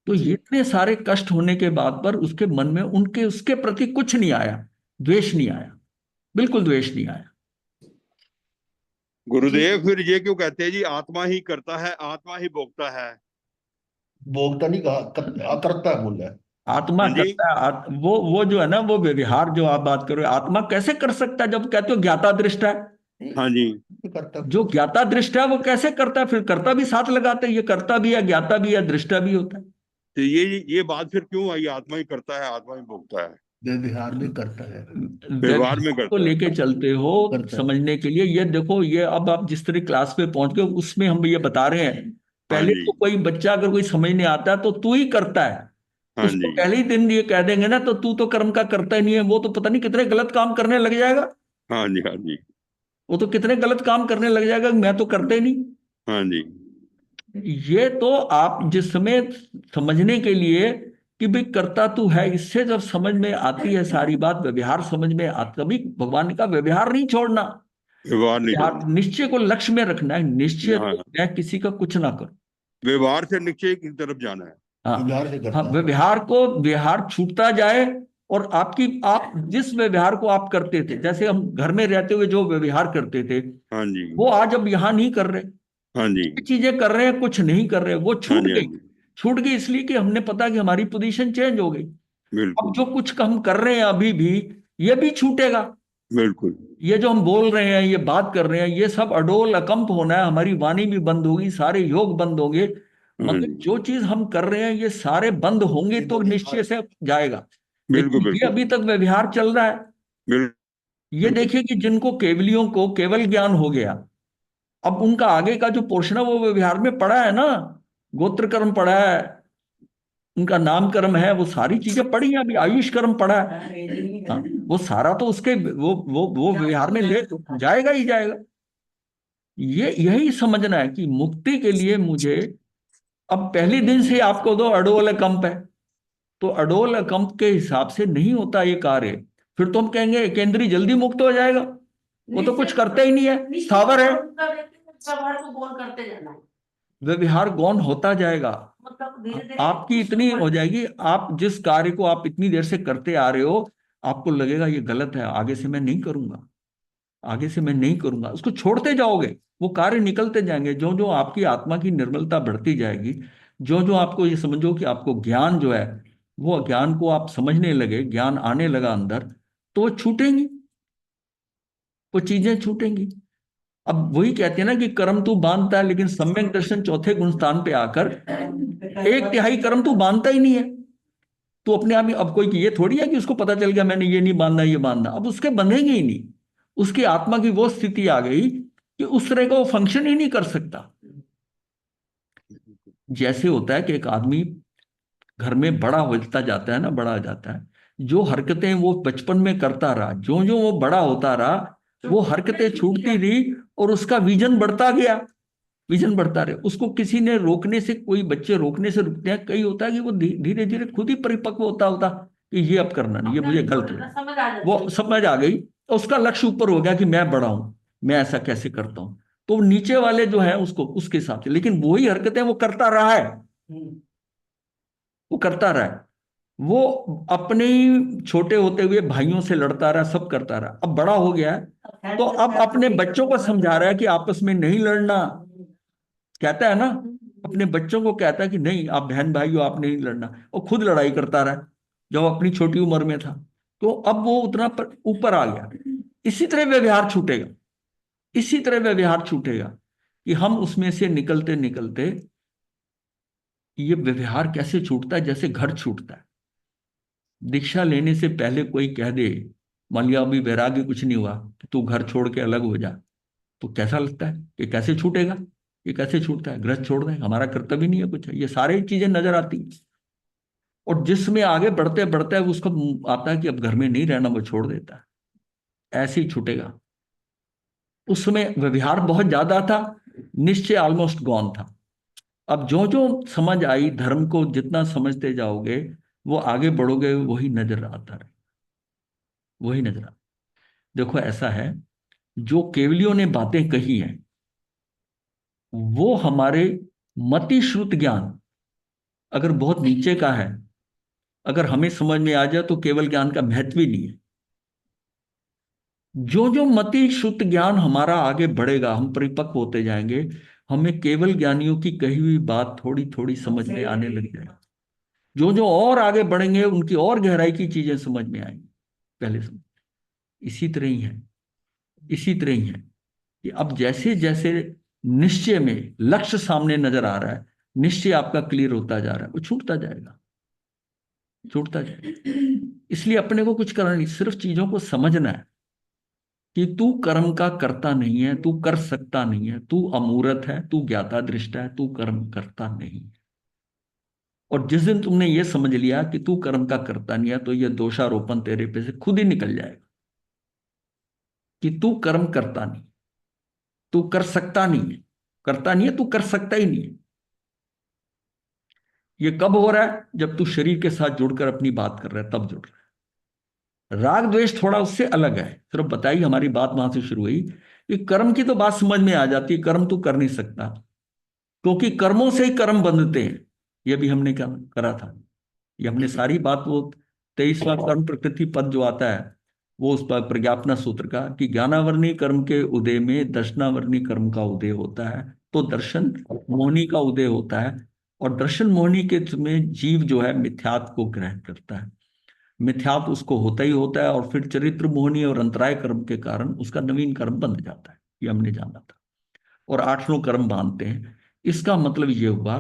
Speaker 1: तो ये
Speaker 5: जी।
Speaker 1: इतने सारे कष्ट होने के बाद पर उसके मन में उनके उसके प्रति कुछ नहीं आया, द्वेष नहीं आया, बिल्कुल द्वेष नहीं आया।
Speaker 6: गुरुदेव फिर ये क्यों कहते हैं जी आत्मा ही करता है, आत्मा ही भोगता है?
Speaker 2: भोगता नहीं कहा, अकर्ता बोल रहा है।
Speaker 1: आत्मा
Speaker 6: हाँ जी।
Speaker 1: करता है, वो जो है ना, वो व्यवहार जो आप बात करो, आत्मा कैसे कर सकता है जब कहते हो ज्ञाता दृष्टा है?
Speaker 6: हाँ जी।
Speaker 2: करता
Speaker 1: जो ज्ञाता दृष्टा है वो कैसे करता है? फिर कर्ता भी साथ लगाते हैं, ये कर्ता भी है, ज्ञाता भी है, दृष्टा भी होता है।
Speaker 6: तो ये बात फिर क्यों आई, आत्मा ही करता है, आत्मा ही भोगता है?
Speaker 2: व्यवहार में करता है।
Speaker 6: व्यवहार में
Speaker 1: को
Speaker 6: करता है।
Speaker 1: लेके चलते हो
Speaker 2: करता है।
Speaker 1: समझने के लिए, ये देखो, ये अब आप जिस तरह क्लास पे पहुंच गए उसमें हम ये बता रहे हैं।
Speaker 6: हाँ
Speaker 1: पहले
Speaker 6: जी।
Speaker 1: तो कोई बच्चा अगर कोई समझ नहीं आता है तो तू ही करता है,
Speaker 6: हाँ
Speaker 1: उसको
Speaker 6: जी।
Speaker 1: पहले ही दिन ये कह देंगे ना, तो तू तो कर्म का करता ही नहीं है, वो तो पता नहीं कितने गलत काम करने लग जाएगा,
Speaker 6: हाँ जी। हाँ जी।
Speaker 1: वो तो कितने गलत काम करने लग जाएगा, मैं तो करता ही नहीं।
Speaker 6: हाँ जी।
Speaker 1: ये तो आप जिस समय समझने के लिए कि भाई करता तू है, इससे जब समझ में आती है सारी बात, व्यवहार समझ में आता, कभी भगवान का व्यवहार नहीं छोड़ना,
Speaker 6: व्यवहार नहीं
Speaker 1: व्यवहार
Speaker 6: करना।
Speaker 1: निश्चय को लक्ष्य में रखना है, निश्चय
Speaker 6: हाँ,
Speaker 1: तो मैं किसी का कुछ ना करूं।
Speaker 6: व्यवहार से निश्चय की तरफ जाना है।
Speaker 1: हाँ
Speaker 2: व्यवहार से
Speaker 1: हाँ,
Speaker 2: करता है।
Speaker 1: व्यवहार छूटता जाए, और आप जिस व्यवहार को आप करते थे, जैसे हम घर में रहते हुए जो व्यवहार करते थे,
Speaker 6: हाँ जी।
Speaker 1: वो आज अब यहाँ नहीं कर रहे,
Speaker 6: हाँ जी।
Speaker 1: ये चीजें कर रहे हैं, कुछ नहीं कर रहे, वो
Speaker 6: हाँ
Speaker 1: छूट
Speaker 6: जी। हाँ
Speaker 1: गई।
Speaker 6: जी।
Speaker 1: छूट गई इसलिए कि हमने पता कि हमारी पोजीशन चेंज हो गई। अब
Speaker 6: बिल्कुल।
Speaker 1: जो कुछ हम कर रहे हैं अभी भी, ये भी छूटेगा।
Speaker 6: बिल्कुल।
Speaker 1: ये जो हम बोल रहे हैं, ये बात कर रहे हैं, ये सब अडोल अकंप होना है, हमारी वाणी भी बंद होगी, सारे योग बंद होंगे,
Speaker 6: हाँ
Speaker 1: मगर
Speaker 6: जी।
Speaker 1: जो चीज हम कर रहे हैं ये सारे बंद होंगे तो निश्चय से जाएगा।
Speaker 6: बिल्कुल।
Speaker 1: लेकिन ये
Speaker 6: बिल्कुल।
Speaker 1: अभी तक व्यवहार चल रहा है। ये
Speaker 6: बिल्कुल।
Speaker 1: देखिए कि जिनको केवलियों को केवल ज्ञान हो गया, अब उनका आगे का जो पोर्शन है वो व्यवहार में पड़ा है ना, गोत्र कर्म पड़ा है, उनका नाम कर्म है, वो सारी चीजें पड़ी हैं, अभी आयुष कर्म पड़ा है। हाँ, वो सारा तो उसके वो व्यवहार में ले जाएगा ही जाएगा। ये यही समझना है कि मुक्ति के लिए मुझे, अब पहले दिन से आपको दो अडोल कंप है, तो अडोल कंप के हिसाब से नहीं होता ये कार्य, फिर तो हम कहेंगे केंद्रीय जल्दी मुक्त हो जाएगा, वो तो कुछ करता ही नहीं है, स्थावर है।
Speaker 3: व्यवहार को गौर करते जाना है,
Speaker 1: व्यवहार गौण होता जाएगा,
Speaker 3: मतलब धीरे धीरे
Speaker 1: आपकी इतनी हो जाएगी, आप जिस कार्य को आप इतनी देर से करते आ रहे हो, आपको लगेगा ये गलत है, आगे से मैं नहीं करूंगा, आगे से मैं नहीं करूंगा, उसको छोड़ते जाओगे, वो कार्य निकलते जाएंगे। जो जो आपकी आत्मा की निर्मलता बढ़ती जाएगी, जो जो आपको ये समझो कि आपको ज्ञान जो है, वो ज्ञान को आप समझने लगे, ज्ञान आने लगा अंदर, तो वो छूटेंगी, वो चीजें छूटेंगी। अब वही कहते हैं ना कि कर्म तू बांधता है, लेकिन सम्यक दर्शन चौथे गुण स्थान पे आकर 1/3 कर्म तू बांधता ही नहीं है। तो अपने आप ही, अब कोई ये थोड़ी है कि उसको पता चल गया मैंने ये नहीं बांधना ये बांधना, अब उसके बंधेंगे ही नहीं। उसकी आत्मा की वो स्थिति आ गई कि उस तरह का वो फंक्शन ही नहीं कर सकता। जैसे होता है कि एक आदमी घर में बड़ा होता जाता है ना, बड़ा हो जाता है, जो हरकतें वो बचपन में करता रहा, जो जो वो बड़ा होता रहा वो हरकतें छूटती रही और उसका विजन बढ़ता गया, विजन बढ़ता रहे। उसको किसी ने रोकने से, कोई बच्चे रोकने से रुकते हैं, कई होता है कि वो धीरे धीरे खुद ही परिपक्व होता होता कि ये अब करना नहीं, ये मुझे गलत है,
Speaker 3: समझ आ जाती
Speaker 1: वो
Speaker 3: है।
Speaker 1: समझ आ गई और उसका लक्ष्य ऊपर हो गया कि मैं बड़ा हूं, मैं ऐसा कैसे करता हूं। तो नीचे वाले जो है उसको उसके हिसाब से, लेकिन वही हरकतें वो करता रहा है, वो करता रहा है। वो अपने ही छोटे होते हुए भाइयों से लड़ता रहा, सब करता रहा, अब बड़ा हो गया है तो अब अपने बच्चों को समझा रहा है कि आपस में नहीं लड़ना। कहता है ना, अपने बच्चों को कहता है कि नहीं आप बहन भाई हो, आप नहीं लड़ना, और खुद लड़ाई करता रहा जब अपनी छोटी उम्र में था। तो अब वो उतना ऊपर आ गया। इसी तरह व्यवहार छूटेगा, इसी तरह व्यवहार छूटेगा कि हम उसमें से निकलते निकलते, ये व्यवहार कैसे छूटता है, जैसे घर छूटता है। दीक्षा लेने से पहले कोई कह दे, मान लिया अभी वैराग्य कुछ नहीं हुआ, कि तू घर छोड़ के अलग हो जा, तो कैसा लगता है कि कैसे छूटेगा, ये कैसे छूटता है, गृहस्थ छोड़ दें, हमारा कर्तव्य नहीं है कुछ, ये सारी चीजें नजर आती हैं। और जिसमें आगे बढ़ते बढ़ते उसको आता है कि अब घर में नहीं रहना, वो छोड़ देता है, ऐसे ही छूटेगा। उसमें व्यवहार बहुत ज्यादा था, निश्चय ऑलमोस्ट गॉन था। अब जो जो समझ आई, धर्म को जितना समझते जाओगे वो आगे बढ़ोगे, वही नजर आता है, वही नजर आता। देखो ऐसा है, जो केवलियों ने बातें कही हैं वो हमारे मति श्रुत ज्ञान अगर बहुत नीचे का है, अगर हमें समझ में आ जाए तो केवल ज्ञान का महत्व ही नहीं है। जो जो मति शुद्ध ज्ञान हमारा आगे बढ़ेगा, हम परिपक्व होते जाएंगे, हमें केवल ज्ञानियों की कही हुई बात थोड़ी थोड़ी समझ में आने लग जाएगी। जो जो और आगे बढ़ेंगे उनकी और गहराई की चीजें समझ में आएंगी, पहले समझ। इसी तरह ही है, इसी तरह ही है कि अब जैसे जैसे निश्चय में लक्ष्य सामने नजर आ रहा है, निश्चय आपका क्लियर होता जा रहा है, वो छूटता जाएगा, छूटता जाएगा। इसलिए अपने को कुछ करना नहीं, सिर्फ चीजों को समझना है कि तू कर्म का करता नहीं है, तू कर सकता नहीं है, तू अमूर्त है, तू ज्ञाता दृष्टा है, तू कर्म करता नहीं है। और जिस दिन तुमने ये समझ लिया कि तू कर्म का करता नहीं है, तो ये दोषारोपण तेरे पे से खुद ही निकल जाएगा कि तू कर्म करता नहीं, तू कर सकता नहीं है, करता नहीं है, तू कर सकता ही नहीं है। ये कब हो रहा है, जब तू शरीर के साथ जुड़कर अपनी बात कर रहा है, तब जुड़ रहा है। राग द्वेष थोड़ा उससे अलग है, सिर्फ बताइए, हमारी बात वहां से शुरू हुई कि कर्म की तो बात समझ में आ जाती है, कर्म तू कर नहीं सकता, क्योंकि कर्मों से ही कर्म बंधते हैं। ये भी हमने क्या करा था, ये हमने सारी बात, वो 23वां कर्म प्रकृति पद जो आता है, वो उस पर प्रज्ञापना सूत्र का, कि ज्ञानावर्णी कर्म के उदय में दर्शनावर्णी कर्म का उदय होता है, तो दर्शन मोहनी का उदय होता है। और दर्शन मोहनी के में जीव जो है मिथ्यात्व को ग्रहण करता है, मिथ्यात्व उसको होता ही होता है, और फिर चरित्र मोहनी और अंतराय कर्म के कारण उसका नवीन कर्म बंध जाता है, ये हमने जाना था। और 8 कर्म बांधते हैं। इसका मतलब ये हुआ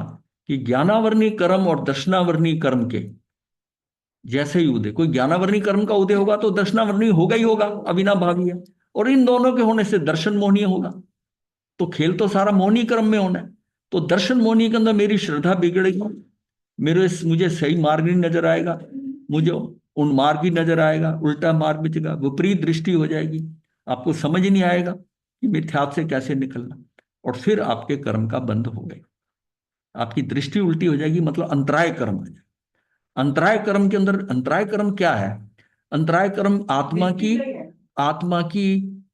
Speaker 1: कि ज्ञानावर्णी कर्म और दर्शनावर्णी कर्म के जैसे ही उदय, कोई ज्ञानावर्णी कर्म का उदय होगा तो दर्शनावर्णी होगा ही होगा, अविनाभावी है, और इन दोनों के होने से दर्शन मोहनीय होगा। तो खेल तो सारा मोहनी कर्म में होना है। तो दर्शन मोहनी के अंदर मेरी श्रद्धा बिगड़ेगी, मुझे सही मार्ग नहीं नजर आएगा, मुझे उन मार्ग ही नजर आएगा, उल्टा मार्ग में जगह विपरीत दृष्टि हो जाएगी, आपको समझ ही नहीं आएगा कि मिथ्यात्व से कैसे निकलना, और फिर आपके कर्म का बंध हो गया, आपकी दृष्टि उल्टी हो जाएगी, मतलब अंतराय कर्म हो जाएगा। अंतराय कर्म के अंदर, अंतराय कर्म क्या है, अंतराय कर्म आत्मा की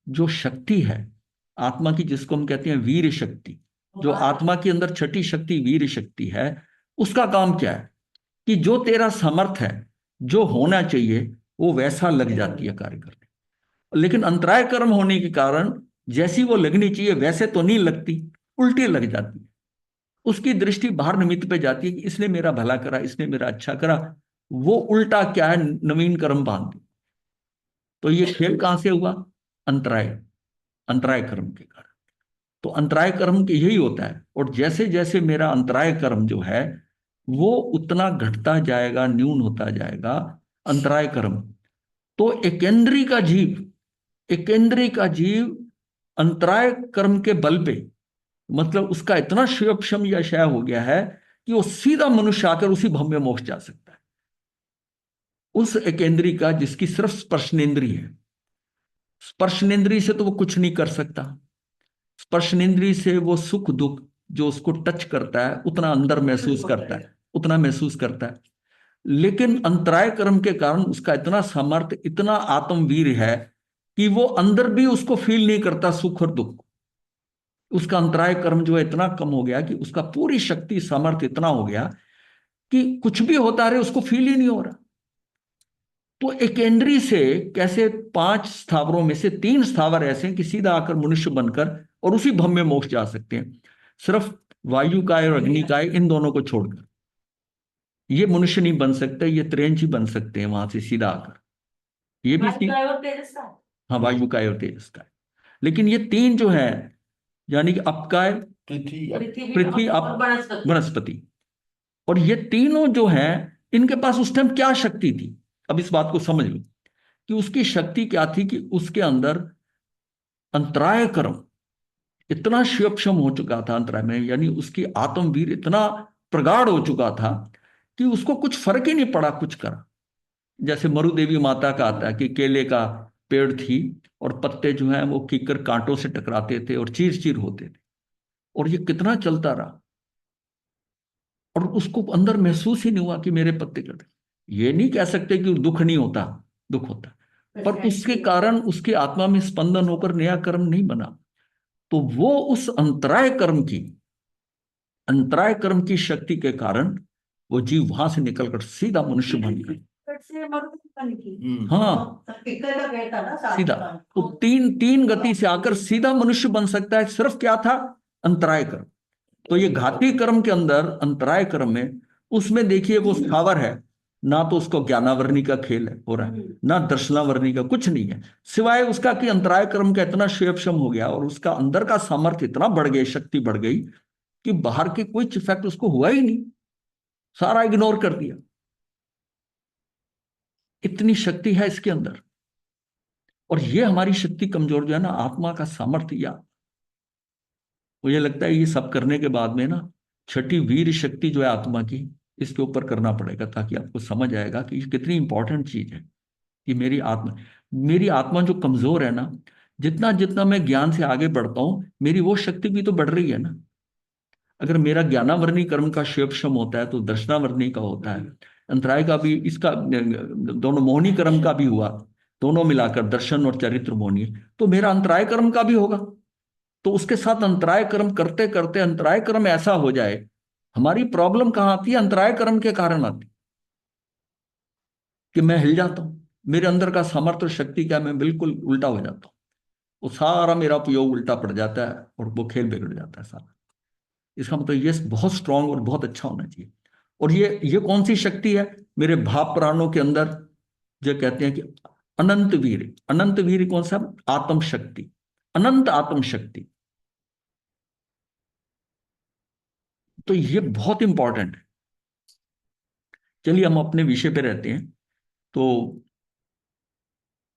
Speaker 1: जो शक्ति है, आत्मा की जिसको हम कहते हैं वीर शक्ति, जो आत्मा के अंदर छठी शक्ति वीर शक्ति है, उसका काम क्या है कि जो तेरा समर्थ है, जो होना चाहिए वो वैसा लग जाती है कार्य करने। लेकिन अंतराय कर्म होने के कारण जैसी वो लगनी चाहिए वैसे तो नहीं लगती, उल्टी लग जाती है। उसकी दृष्टि बाहर निमित्त पे जाती है कि इसने मेरा भला करा, इसने मेरा अच्छा करा, वो उल्टा क्या है, नवीन कर्म बांध दी। तो ये खेल कहां से हुआ, अंतराय, अंतराय कर्म के कारण। तो अंतराय कर्म के यही होता है। और जैसे जैसे मेरा अंतराय कर्म जो है वो उतना घटता जाएगा, न्यून होता जाएगा अंतराय कर्म। तो एकेंद्री का जीव अंतराय कर्म के बल पे, मतलब उसका इतना क्षय या क्षय हो गया है कि वो सीधा मनुष्य आकर उसी भव्य मोक्ष जा सकता है। उस एकेंद्री का जिसकी सिर्फ स्पर्शनेन्द्रिय है, स्पर्शनेन्द्रिय से तो वो कुछ नहीं कर सकता। स्पर्शनेन्द्रिय से वो सुख दुख जो उसको टच करता है उतना अंदर महसूस करता है, उतना महसूस करता है। लेकिन अंतराय कर्म के कारण उसका इतना सामर्थ्य, इतना आत्मवीर है कि वो अंदर भी उसको फील नहीं करता सुख और दुख। उसका अंतराय कर्म जो है इतना कम हो गया कि उसका पूरी शक्ति सामर्थ्य इतना हो गया कि कुछ भी होता रहे उसको फील ही नहीं हो रहा। तो एकेंद्री से कैसे 5 स्थावरों में से 3 स्थावर ऐसे हैं कि सीधा आकर मनुष्य बनकर और उसी भव्य मोक्ष जा सकते हैं, सिर्फ वायुकाय और अग्निकाय इन दोनों को छोड़कर। ये मनुष्य नहीं बन सकते, ये त्रेंच ही बन सकते हैं वहां से सीधा आकर। ये भी हाँ, वायुकाय और तेजस्काय। लेकिन ये 3 जो है यानी कि अपकाय, पृथ्वी, अप, वनस्पति, और ये तीनों जो हैं इनके पास उस टाइम क्या शक्ति थी। अब इस बात को समझ लो कि उसकी शक्ति क्या थी कि उसके अंदर अंतराय कर्म इतना क्षम हो चुका था अंतराय में, यानी उसकी आत्मवीर इतना प्रगाढ़ हो चुका था कि उसको कुछ फर्क ही नहीं पड़ा कुछ करा। जैसे मरुदेवी माता का आता है कि केले का पेड़ थी और पत्ते जो हैं वो कीकर कांटों से टकराते थे और चीर चीर होते थे, और ये कितना चलता रहा और उसको अंदर महसूस ही नहीं हुआ कि मेरे पत्ते कटे। ये नहीं कह सकते कि दुख नहीं होता, दुख होता, पर उसके कारण उसकी आत्मा में स्पंदन होकर नया कर्म नहीं बना। तो वो उस अंतराय कर्म की शक्ति के कारण वो जीव वहां से निकलकर सीधा मनुष्य बन गया। हाँ, सीधा तो तीन गति से आकर सीधा मनुष्य बन सकता है। सिर्फ क्या था? अंतराय कर्म। तो ये घाती कर्म के अंदर अंतराय कर्म में, उसमें देखिए वो स्थावर है ना, तो उसको ज्ञानावरणी का खेल है हो रहा है, ना दर्शनावरणी का, कुछ नहीं है सिवाय उसका कि अंतराय कर्म का इतना क्षयक्षम हो गया और उसका अंदर का सामर्थ्य इतना बढ़ गया, शक्ति बढ़ गई कि बाहर के कोई इफेक्ट उसको हुआ ही नहीं, सारा इग्नोर कर दिया। इतनी शक्ति है इसके अंदर। और ये हमारी शक्ति कमजोर जो है ना, आत्मा का सामर्थ्य, या मुझे लगता है ये सब करने के बाद में ना छठी वीर शक्ति जो है आत्मा की, इसके ऊपर करना पड़ेगा ताकि आपको समझ आएगा कि ये कितनी इंपॉर्टेंट चीज है कि मेरी आत्मा जो कमजोर है ना, जितना जितना मैं ज्ञान से आगे बढ़ता हूं मेरी वो शक्ति भी तो बढ़ रही है ना। अगर मेरा ज्ञानावरणी कर्म का क्षेपक्षम होता है तो दर्शनावरणी का होता है, अंतराय का भी, इसका दोनों मोहनी कर्म का भी हुआ, दोनों मिलाकर दर्शन और चरित्र मोहनी, तो मेरा अंतराय कर्म का भी होगा। तो उसके साथ अंतराय कर्म करते करते अंतराय कर्म ऐसा हो जाए, हमारी प्रॉब्लम कहां आती है? अंतराय कर्म के कारण आती कि मैं हिल जाता हूं, मेरे अंदर का सामर्थ्य शक्ति क्या, मैं बिल्कुल उल्टा हो जाता हूं, वो सारा मेरा उपयोग उल्टा पड़ जाता है और वो खेल बिगड़ जाता है सारा। इसका मतलब ये बहुत स्ट्रांग और बहुत अच्छा होना चाहिए। और ये कौन सी शक्ति है? मेरे भाव प्राणों के अंदर जो कहते हैं कि अनंत वीर कौन सा? आत्म शक्ति, अनंत आत्म शक्ति। तो ये बहुत इंपॉर्टेंट है। चलिए हम अपने विषय पे रहते हैं। तो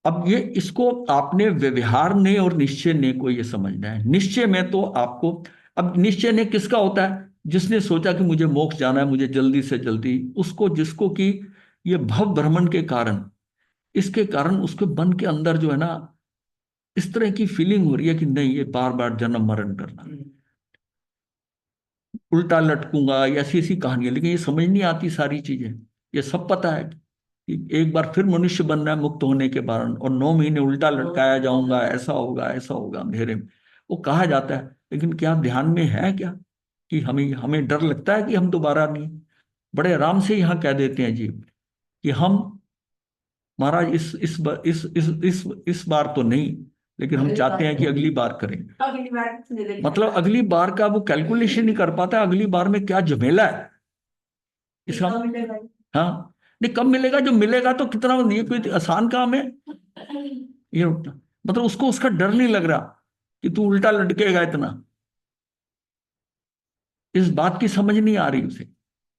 Speaker 1: अब ये, इसको आपने व्यवहार ने और निश्चय ने को ये समझना है। निश्चय में तो आपको, अब निश्चय ने किसका होता है? जिसने सोचा कि मुझे मोक्ष जाना है, मुझे जल्दी से जल्दी, उसको, जिसको कि ये भव भ्रमण के कारण, इसके कारण उसके मन के अंदर जो है ना इस तरह की फीलिंग हो रही है कि नहीं, ये बार बार जन्म मरण करना, उल्टा लटकूंगा, ऐसी ऐसी कहानियां। लेकिन ये समझ नहीं आती सारी चीजें। ये सब पता है कि एक बार फिर मनुष्य बनना है मुक्त होने के बाद, और 9 महीने उल्टा लटकाया जाऊंगा, ऐसा होगा अंधेरे में, वो कहा जाता है। लेकिन क्या ध्यान में है क्या कि हमें डर लगता है कि हम दोबारा नहीं? बड़े आराम से यहाँ कह देते हैं जी कि हम महाराज इस बार तो नहीं, लेकिन हम चाहते हैं कि अगली बार करें। मतलब अगली बार का वो कैलकुलेशन नहीं कर पाता, अगली बार में क्या झमेला है इसका। हाँ, नहीं, कब मिलेगा? जो मिलेगा तो कितना, ये कोई आसान काम है ये? मतलब उसको उसका डर नहीं लग रहा कि तू उल्टा लटकेगा इतना, इस बात की समझ नहीं आ रही उसे।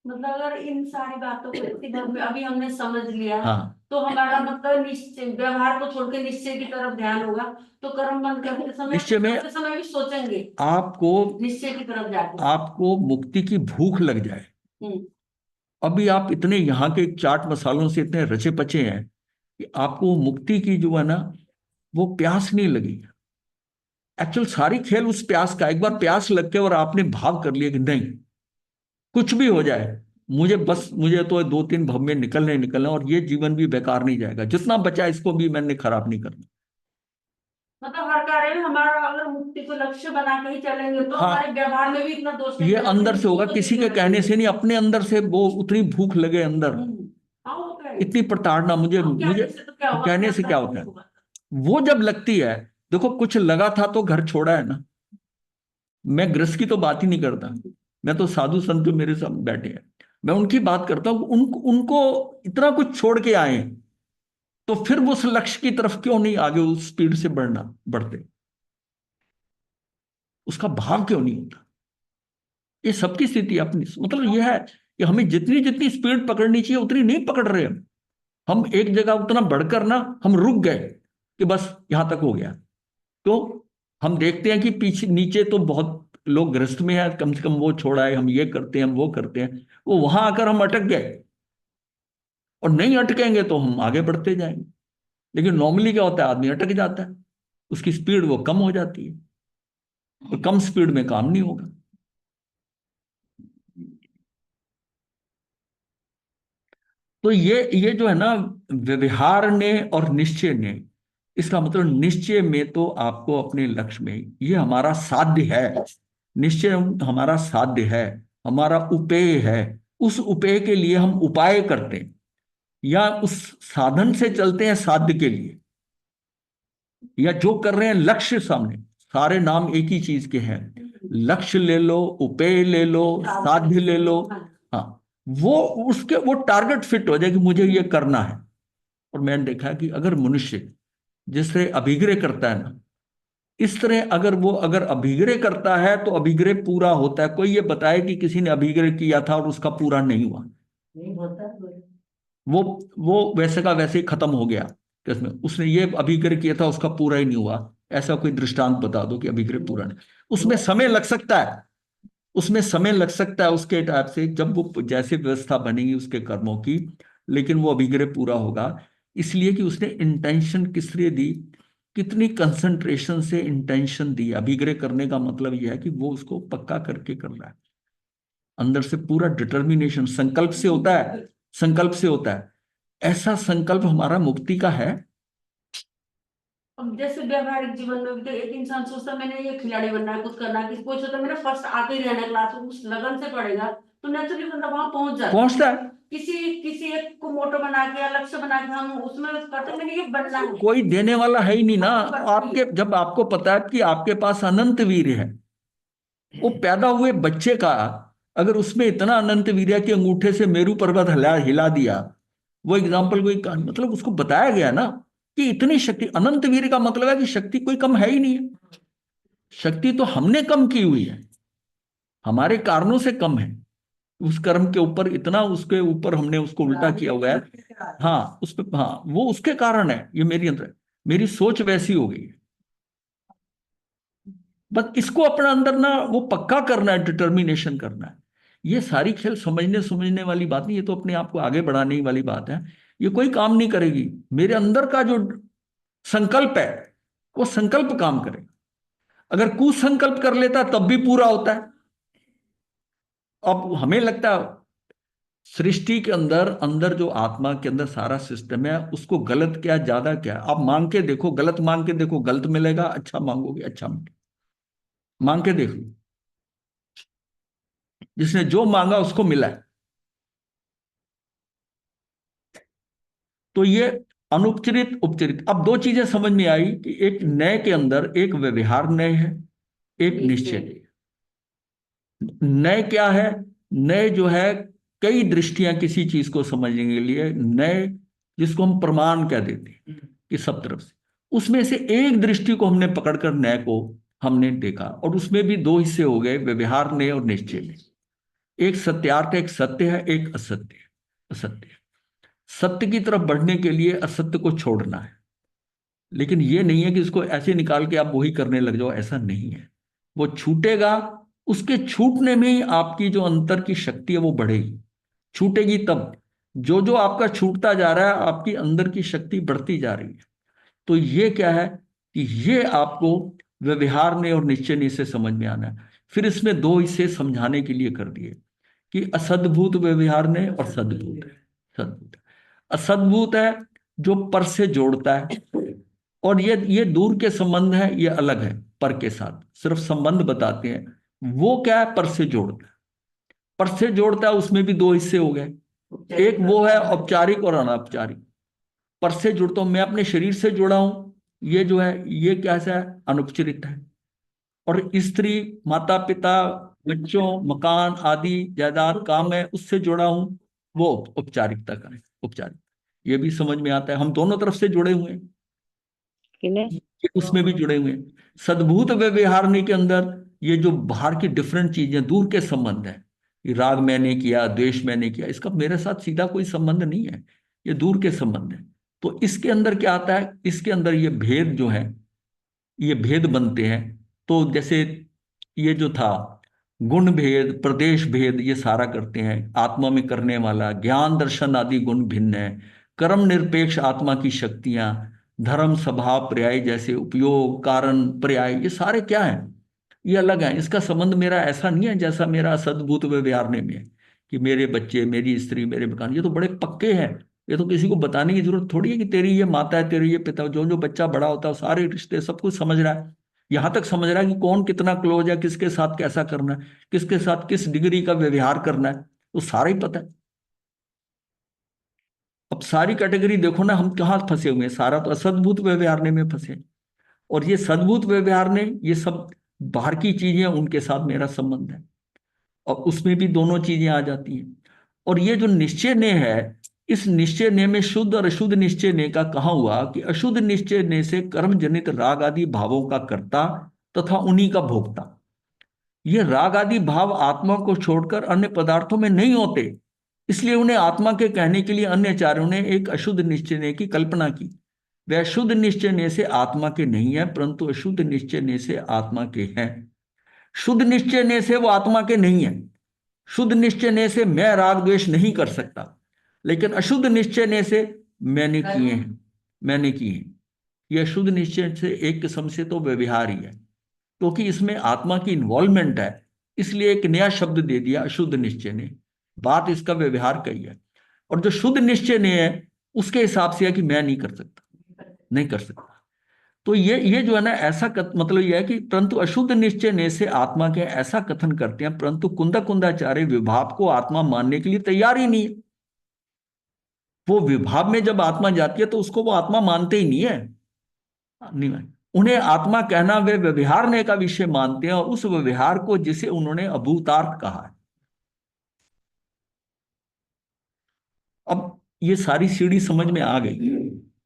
Speaker 3: मतलब अगर इन सारी बातों को इतनी देर में अभी हमने समझ लिया,
Speaker 1: हाँ,
Speaker 3: तो हमारा मतलब निश्चय व्यवहार को छोड़ के निश्चय की तरफ ध्यान होगा, तो कर्म बंद करते
Speaker 1: निश्चय में
Speaker 3: समय भी सोचेंगे
Speaker 1: आपको
Speaker 3: निश्चय की तरफ जाके।
Speaker 1: आपको मुक्ति की भूख लग जाए।
Speaker 3: हम्म।
Speaker 1: अभी आप इतने यहाँ के चाट मसालों से इतने रचे पचे हैं कि आपको मुक्ति की जो है ना वो प्यास नहीं लगी। एक्चुअल सारी खेल उस प्यास का, एक बार प्यास लग के और आपने भाव कर लिया कि नहीं, कुछ भी हो जाए, मुझे तो 2-3 भव में निकलना ही निकलना, और ये जीवन भी बेकार नहीं जाएगा, जितना बचा इसको भी मैंने खराब नहीं करना।
Speaker 3: मतलब हर कार्य में हमारा अगर मुक्ति को लक्ष्य बना के ही चलेंगे तो
Speaker 1: हाँ,
Speaker 3: हमारे व्यवहार में भी इतना दोष नहीं
Speaker 1: ये
Speaker 3: करेंगे,
Speaker 1: अंदर से होगा,
Speaker 3: तो
Speaker 1: किसी के
Speaker 3: दिखेगा
Speaker 1: कहने
Speaker 3: नहीं।
Speaker 1: से नहीं, अपने अंदर से वो उतनी भूख लगे अंदर,
Speaker 3: हाँ, वो तो है।
Speaker 1: इतनी प्रताड़ना मुझे
Speaker 3: अब
Speaker 1: मुझे
Speaker 3: कहने से तो क्या होगा,
Speaker 1: कहने से
Speaker 3: अपना
Speaker 1: क्या
Speaker 3: कर्म
Speaker 1: होता है।
Speaker 3: होगा।
Speaker 1: वो जब लगती है, देखो कुछ लगा था तो घर छोड़ा है ना। मैं गृहस्थ की तो बात ही नहीं करता, मैं तो साधु संत जो मेरे साथ बैठे हैं मैं उनकी बात करता हूँ। उनको इतना कुछ छोड़ के आए, तो फिर वो उस लक्ष्य की तरफ क्यों नहीं आगे उस स्पीड से बढ़ते, उसका भाव क्यों नहीं होता। ये सबकी स्थिति अपनी, मतलब ये है कि हमें जितनी जितनी स्पीड पकड़नी चाहिए उतनी नहीं पकड़ रहे हम एक जगह उतना बढ़कर ना हम रुक गए कि बस यहां तक हो गया। तो हम देखते हैं कि पीछे नीचे तो बहुत लोग ग्रस्त में है, कम से कम वो छोड़ा है, हम ये करते हैं, हम वो करते हैं, वो वहां आकर हम अटक गए। और नहीं अटकेंगे तो हम आगे बढ़ते जाएंगे। लेकिन नॉर्मली क्या होता है, आदमी अटक जाता है, उसकी स्पीड वो कम हो जाती है, और कम स्पीड में काम नहीं होगा। तो ये जो है ना, व्यवहार ने और निश्चय ने, इसका मतलब निश्चय में तो आपको अपने लक्ष्य में, ये हमारा साध्य है, निश्चय हमारा साध्य है, हमारा उपेय है। उस उपेय के लिए हम उपाय करते हैं, या उस साधन से चलते हैं साध्य के लिए, या जो कर रहे हैं लक्ष्य सामने, सारे नाम एक ही चीज के हैं। लक्ष्य ले लो, उपेय ले लो, साध्य ले लो। हाँ, वो उसके वो टारगेट फिट हो जाए कि मुझे ये करना है। और मैंने देखा कि अगर मनुष्य जिस तरह अभिग्रह करता है ना, इस तरह अगर अभिग्रह करता है तो अभिग्रह पूरा होता है। कोई ये बताए कि किसी ने अभिग्रह किया था और उसका पूरा नहीं हुआ,
Speaker 3: नहीं होता।
Speaker 1: वो वैसे का वैसे ही खत्म हो गया, कि उसमें उसने ये अभिग्रह किया था उसका पूरा ही नहीं हुआ। ऐसा कोई दृष्टांत बता दो कि अभिग्रह पूरा नहीं। उसमें समय लग सकता है, उसमें समय लग सकता है उसके टाइप से, जब वो जैसे व्यवस्था बनेगी उसके कर्मों की, लेकिन वो अभिग्रह पूरा होगा। इसलिए कि उसने इंटेंशन किस लिए दी, कितनी कंसंट्रेशन से इंटेंशन दी। अभिग्रह करने का मतलब यह है कि वो उसको पक्का करके कर रहा है, अंदर से पूरा डिटर्मिनेशन, संकल्प से होता है, संकल्प से होता है। ऐसा संकल्प हमारा मुक्ति का है।
Speaker 3: अब जैसे व्यवहारिक जीवन में भी तो एक इंसान सोचता है मैंने ये खिलाड़ी बनना है, कुछ करना है, किसी कोई सोचता है मैंने फर्स्ट आके ही रहना है क्लास में, उस लगन से पढ़ेगा तो नेचुरली बंदा वहां पहुंच जाता है।
Speaker 1: पहुंचता है।
Speaker 3: किसी एक को मोटो बना के या लक्ष्य बना के हम उसमें करते हैं, मैंने ये बनना है।
Speaker 1: कोई देने वाला है ही नहीं ना। आपके जब आपको पता है कि आपके पास अनंत वीर्य है, वो पैदा हुए बच्चे का अगर उसमें इतना अनंत वीर्य है कि अंगूठे से मेरू पर्वत हिला दिया, वो एग्जाम्पल कोई मतलब उसको बताया गया ना कि इतनी शक्ति, अनंत वीर्य का मतलब है कि शक्ति कोई कम है ही नहीं है। शक्ति तो हमने कम की हुई है, हमारे कारणों से कम है। उस कर्म के ऊपर इतना, उसके ऊपर हमने उसको उल्टा किया हुआ है। हाँ, उस पे, हाँ, वो उसके कारण है। ये मेरी अंदर, मेरी सोच वैसी हो गई है। बस इसको अपना अंदर ना वो पक्का करना है, डिटर्मिनेशन करना है। ये सारी खेल समझने वाली बात नहीं, ये तो अपने आप को आगे बढ़ाने वाली बात है। ये कोई काम नहीं करेगी। मेरे अंदर का जो संकल्प है वो संकल्प काम करे। अगर कुसंकल्प कर लेता तब भी पूरा होता है। अब हमें लगता है सृष्टि के अंदर अंदर जो आत्मा के अंदर सारा सिस्टम है, उसको गलत क्या ज्यादा क्या, आप मांग के देखो, गलत मांग के देखो गलत मिलेगा, अच्छा मांगोगे अच्छा मिलेगा। मांग के देख लो, जिसने जो मांगा उसको मिला है। तो ये अनुपचरित उपचरित, अब दो चीजें समझ में आई कि एक नए के अंदर एक व्यवहार नए है, एक निश्चय। नए क्या है, नए जो है कई दृष्टियां किसी चीज को समझने के लिए, नए जिसको हम प्रमाण कह देते हैं कि सब तरफ से, उसमें से एक दृष्टि को हमने पकड़कर नए को हमने देखा, और उसमें भी दो हिस्से हो गए, व्यवहार नए और निश्चय नए। एक सत्यार्थ, एक सत्य है, एक असत्य है। असत्य है। सत्य की तरफ बढ़ने के लिए असत्य को छोड़ना है, लेकिन ये नहीं है कि इसको ऐसे निकाल के आप वही करने लग जाओ, ऐसा नहीं है। वो छूटेगा, उसके छूटने में ही आपकी जो अंतर की शक्ति है वो बढ़ेगी, छूटेगी तब। जो जो आपका छूटता जा रहा है, आपकी अंदर की शक्ति बढ़ती जा रही है। तो ये क्या है कि ये आपको व्यवहार ने और निश्चय ने से समझ में आना है। फिर इसमें दो हिस्से समझाने के लिए कर दिए कि असद्भूत व्यवहार ने और सद्भूत है। सद्भूत असद्भूत है जो पर से जोड़ता है, और ये दूर के संबंध है, ये अलग है। पर के साथ सिर्फ संबंध बताते हैं। वो क्या है? पर से जोड़ता है। पर से जोड़ता है, उसमें भी दो हिस्से हो गए। एक वो है औपचारिक और अनौपचारिक। पर से जुड़ता हूं, मैं अपने शरीर से जुड़ा हूं, ये जो है ये कैसा है? अनौपचारिक है। और स्त्री, माता पिता, बच्चों, मकान आदि जायदाद, काम है, उससे जुड़ा हूं, वो औपचारिकता का है। औपचारिक, ये भी समझ में आता है। हम दोनों तरफ से जुड़े हुए हैं,
Speaker 4: किने
Speaker 1: ये उसमें भी जुड़े हुए हैं। सद्भूत व्यवहारने के अंदर ये जो बाहर की डिफरेंट चीजें, दूर के संबंध है, कि राग मैंने किया, द्वेष मैंने किया, इसका मेरे साथ सीधा कोई संबंध नहीं है, ये दूर के संबंध है। तो इसके अंदर क्या आता है? इसके अंदर ये भेद जो है, ये भेद बनते हैं। तो जैसे ये जो था गुण भेद, प्रदेश भेद, ये सारा करते हैं। आत्मा में करने वाला, ज्ञान दर्शन आदि गुण भिन्न है। कर्म निरपेक्ष आत्मा की शक्तियां, धर्म स्वभाव पर्याय जैसे उपयोग कारण पर्याय, ये सारे क्या है? ये अलग है। इसका संबंध मेरा ऐसा नहीं है जैसा मेरा सद्भूत व्यवहारने में है, कि मेरे बच्चे, मेरी स्त्री, मेरे मकान, ये तो बड़े पक्के हैं। ये तो किसी को बताने की जरूरत थोड़ी है कि तेरी ये माता है, तेरी ये पिता। जो जो बच्चा बड़ा होता है सारे रिश्ते सब कुछ समझ रहा है। यहां तक समझ रहा है कि कौन कितना क्लोज है, किसके साथ कैसा करना है, किसके साथ किस डिग्री का व्यवहार करना है, तो सारा ही पता है। अब सारी कैटेगरी देखो ना, हम कहाँ फंसे हुए हैं? सारा तो असद्भुत व्यवहारने में फंसे हैं। और ये सद्भुत व्यवहारने, ये सब बाहर की चीजें, उनके साथ मेरा संबंध है, और उसमें भी दोनों चीजें आ जाती हैं। और ये जो निश्चय ने है, इस निश्चय ने में शुद्ध और अशुद्ध निश्चय ने का कहा हुआ कि अशुद्ध निश्चय ने से कर्म जनित राग आदि भावों का कर्ता तथा उन्हीं का भोगता। ये राग आदि भाव आत्मा को छोड़कर अन्य पदार्थों में नहीं होते, इसलिए उन्हें आत्मा के कहने के लिए अन्य आचार्यों ने एक अशुद्ध निश्चय ने की कल्पना की। वह शुद्ध निश्चय ने से आत्मा के नहीं है, परंतु अशुद्ध निश्चय ने से आत्मा के हैं। शुद्ध निश्चय ने से वो आत्मा के नहीं है। शुद्ध निश्चय ने से मैं राग द्वेष नहीं कर सकता, लेकिन अशुद्ध निश्चय ने से मैंने किए हैं, मैंने किए हैं। यह शुद्ध निश्चय से एक किस्म से तो व्यवहार ही है, क्योंकि इसमें आत्मा की इन्वॉल्वमेंट है, इसलिए एक नया शब्द दे दिया अशुद्ध निश्चय ने। बात इसका व्यवहार का ही है। और जो शुद्ध निश्चय ने है, उसके हिसाब से है कि मैं नहीं कर सकता, नहीं कर सकता। तो ये जो है ना, ऐसा मतलब यह है कि परंतु अशुद्ध निश्चय ने से आत्मा के, ऐसा कथन करते हैं, परंतु कुंदाचार्य विभाव को आत्मा मानने के लिए तैयार ही नहीं है। वो विभाव में जब आत्मा जाती है तो उसको वो आत्मा मानते ही नहीं है, नहीं मान। उन्हें आत्मा कहना वे व्यवहारने का विषय मानते हैं, और उस व्यवहार को जिसे उन्होंने अभूतार्थ कहा है। अब ये सारी सीढ़ी समझ में आ गई,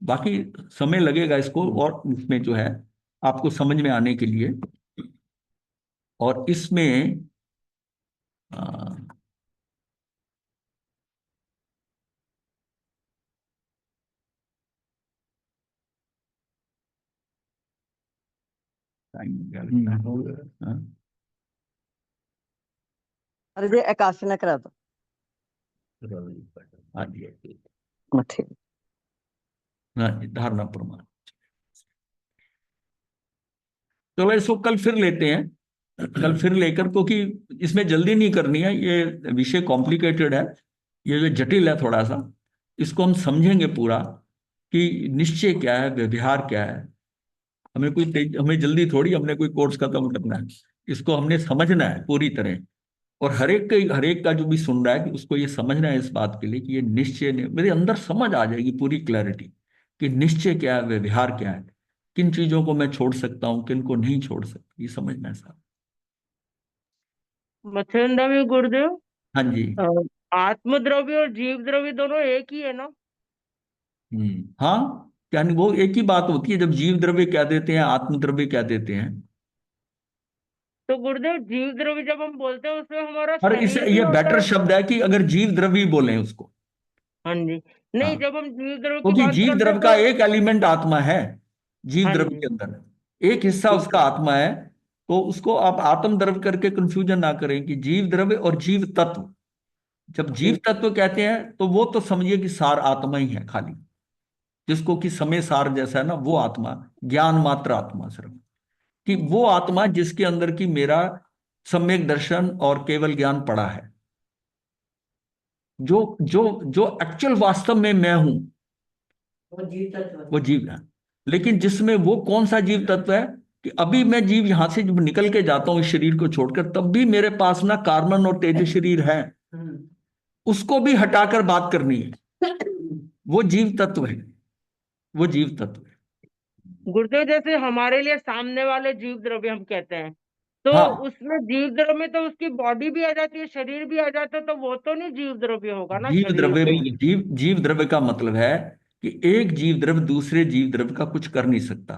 Speaker 1: बाकी समय लगेगा इसको और इसमें जो है आपको समझ में आने के लिए। और इसमें टाइम हो गया। हाँ।
Speaker 7: अरे जी आकाश ने करा दो।
Speaker 1: हाँ जी,
Speaker 7: ठीक।
Speaker 1: हाँ जी, धारणा प्रमाण। चलो इसको कल फिर लेते हैं, कल फिर लेकर, क्योंकि इसमें जल्दी नहीं करनी है, ये विषय कॉम्प्लिकेटेड है, ये जो जटिल है थोड़ा सा। इसको हम समझेंगे पूरा कि निश्चय क्या है, व्यवहार क्या है। हमें जल्दी थोड़ी, हमने कोई कोर्स खत्म करना है, इसको हमने समझना है पूरी तरह। और हर एक का जो भी सुन रहा है, कि उसको ये समझना है इस बात के लिए कि ये निश्चय ने, मेरे अंदर समझ आ जाएगी पूरी क्लैरिटी कि निश्चय क्या है, व्यवहार क्या है, किन चीजों को मैं छोड़ सकता हूँ, किन को नहीं छोड़ सकता, ये समझना है साहब।
Speaker 4: मथुरा में गुरुदेव,
Speaker 1: हाँ जी।
Speaker 4: आत्म द्रव्य और जीव द्रव्य दोनों एक ही है ना?
Speaker 1: हाँ, यानी वो एक ही बात होती है। जब जीव द्रव्य क्या देते हैं, आत्म द्रव्य क्या देते हैं,
Speaker 4: तो गुरुदेव जीव द्रव्य जब हम बोलते हैं उसमें हमारा
Speaker 1: और इस
Speaker 4: शरीर भी
Speaker 1: ये
Speaker 4: होता
Speaker 1: बेटर
Speaker 4: है।
Speaker 1: शब्द है कि अगर जीव द्रव्य बोलें उसको।
Speaker 4: हाँ जी।
Speaker 1: हाँ,
Speaker 4: नहीं, जब हम जीव द्रव्य की
Speaker 1: क्योंकि
Speaker 4: बात
Speaker 1: जीव
Speaker 4: करते हैं
Speaker 1: द्रव्य का
Speaker 4: तो
Speaker 1: एक एलिमेंट आत्मा है, जीव
Speaker 4: हाँ
Speaker 1: द्रव्य
Speaker 4: जी,
Speaker 1: के अंदर एक हिस्सा
Speaker 4: ठीक
Speaker 1: उसका
Speaker 4: है।
Speaker 1: आत्मा है। तो उसको आप आत्म द्रव्य करके कंफ्यूजन ना करें कि जीव द्रव्य और जीव तत्व। जब जीव
Speaker 4: ठीक।
Speaker 1: तत्व कहते हैं तो वो तो समझिए कि सार आत्मा ही है खाली, जिसको कि समय सार जैसा है ना, वो आत्मा, ज्ञान मात्र आत्मा सिर्फ, कि वो आत्मा जिसके अंदर की मेरा सम्यक दर्शन और केवल ज्ञान पड़ा है, जो जो जो एक्चुअल वास्तव में मैं हूं,
Speaker 3: वो जीव तत्व
Speaker 1: वो जीव है। लेकिन जिसमें वो कौन सा जीव तत्व है कि अभी मैं जीव यहां से जब निकल के जाता हूं इस शरीर को छोड़कर, तब भी मेरे पास ना कार्बन और तेज शरीर है, उसको भी हटाकर बात करनी है, वो जीव तत्व है, वो जीव तत्व है।
Speaker 4: गुरुदेव जैसे हमारे लिए सामने वाले जीव द्रव्य हम कहते हैं, तो
Speaker 1: हाँ,
Speaker 4: उसमें जीव द्रव्य में तो उसकी बॉडी भी आ जाती है, शरीर भी आ जाता है, तो वो तो नहीं जीव द्रव्य होगा ना
Speaker 1: जीव
Speaker 4: शरीर
Speaker 1: द्रव्य,
Speaker 4: तो।
Speaker 1: जीव द्रव्य का मतलब है कि एक जीव द्रव्य दूसरे जीव द्रव्य का कुछ कर नहीं सकता।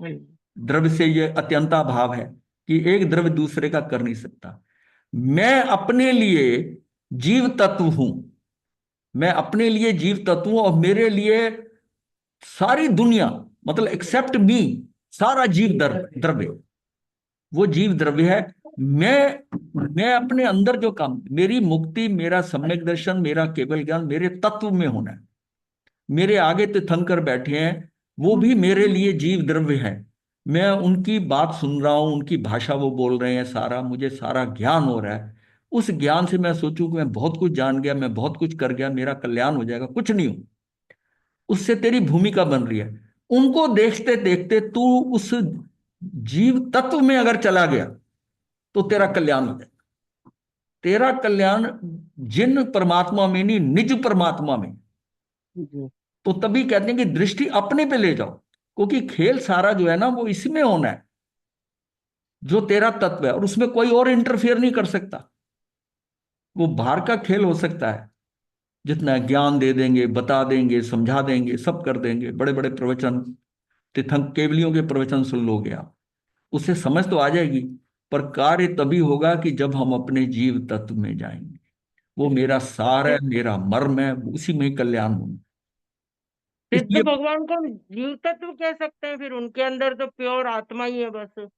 Speaker 4: हाँ,
Speaker 1: द्रव्य से ये अत्यंता भाव है कि एक द्रव्य दूसरे का कर नहीं सकता। मैं अपने लिए जीव तत्व हूं, मैं अपने लिए जीव तत्व हूं, और मेरे लिए सारी दुनिया, मतलब एक्सेप्ट मी, सारा जीव द्रव्य द्रव्य वो जीव द्रव्य है। मैं अपने अंदर जो काम, मेरी मुक्ति, मेरा सम्यक दर्शन, मेरा केवल ज्ञान मेरे तत्व में होना है। मेरे आगे तीर्थंकर बैठे हैं, वो भी मेरे लिए जीव द्रव्य है। मैं उनकी बात सुन रहा हूं, उनकी भाषा वो बोल रहे हैं, सारा मुझे सारा ज्ञान हो रहा है। उस ज्ञान से मैं सोचूं कि मैं बहुत कुछ जान गया, मैं बहुत कुछ कर गया, मेरा कल्याण हो जाएगा, कुछ नहीं हो। उससे तेरी भूमिका बन रही है। उनको देखते देखते तू उस जीव तत्व में अगर चला गया तो तेरा कल्याण हो जाएगा। तेरा कल्याण जिन परमात्मा में नहीं, निज परमात्मा में।
Speaker 4: जी।
Speaker 1: तो तभी कहते हैं कि दृष्टि अपने पे ले जाओ, क्योंकि खेल सारा जो है ना वो इसमें होना है, जो तेरा तत्व है, और उसमें कोई और इंटरफेयर नहीं कर सकता। वो बाहर का खेल हो सकता है, जितना ज्ञान दे देंगे, बता देंगे, समझा देंगे, सब कर देंगे, बड़े बड़े प्रवचन, तीर्थंक केवलियों के प्रवचन सुन लोगे आप, उससे समझ तो आ जाएगी। पर कार्य तभी होगा कि जब हम अपने जीव तत्व में जाएंगे। वो मेरा सार है, मेरा मर्म है, उसी में ही कल्याण होगा।
Speaker 4: फिर तो
Speaker 1: इसलिए
Speaker 4: भगवान को हम जीव तत्व कह सकते हैं, फिर उनके अंदर तो प्योर आत्मा ही है बस।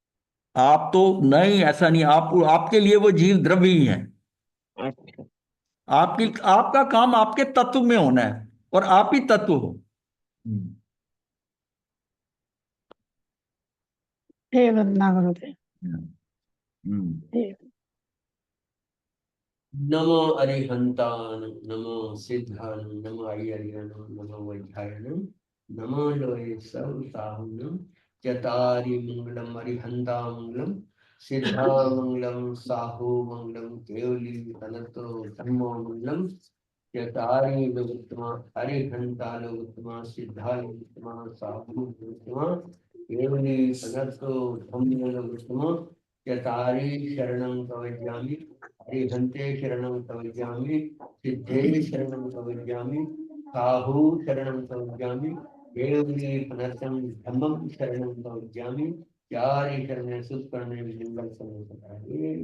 Speaker 1: आप तो नहीं, ऐसा नहीं, आप आपके लिए वो जीव द्रव्य ही है।
Speaker 4: अच्छा।
Speaker 1: आपकी आपका काम आपके तत्व में होना है, और आप ही तत्व हो। हम्म।
Speaker 8: हे वंदना गुरुदेव।
Speaker 1: हम्म।
Speaker 8: हे
Speaker 9: नमो अरिहंतान, नमो सिद्धान, नमो अय्यरियन, नमो वैद्यायन, नमो लोहे सब साहुनम, चतारि मंगलम अरिहंता मंगलम, सिद्धा मंगलम, साहु मंगलम, केवली तनतो धम्मो मंगलम, चतारि लोकोत्तमा, अरिहंता लोकोत्तमा, सिद्धा लोकोत्तमा, साहु लोकोत्तमा, केवली तनतो धम्मो लोकोत्तमा, चतारि शरणं प्रवज्यामि, हरिहंते शरणं प्रवज्यामि, सिद्धे शरणं प्रवज्यामि, साहु शरणं प्रवज्यामि, केवली फनसं धम्मं शरणं प्रवज्यामि, चारि शरणे सुत करने विजंगल सर्वसुखाय।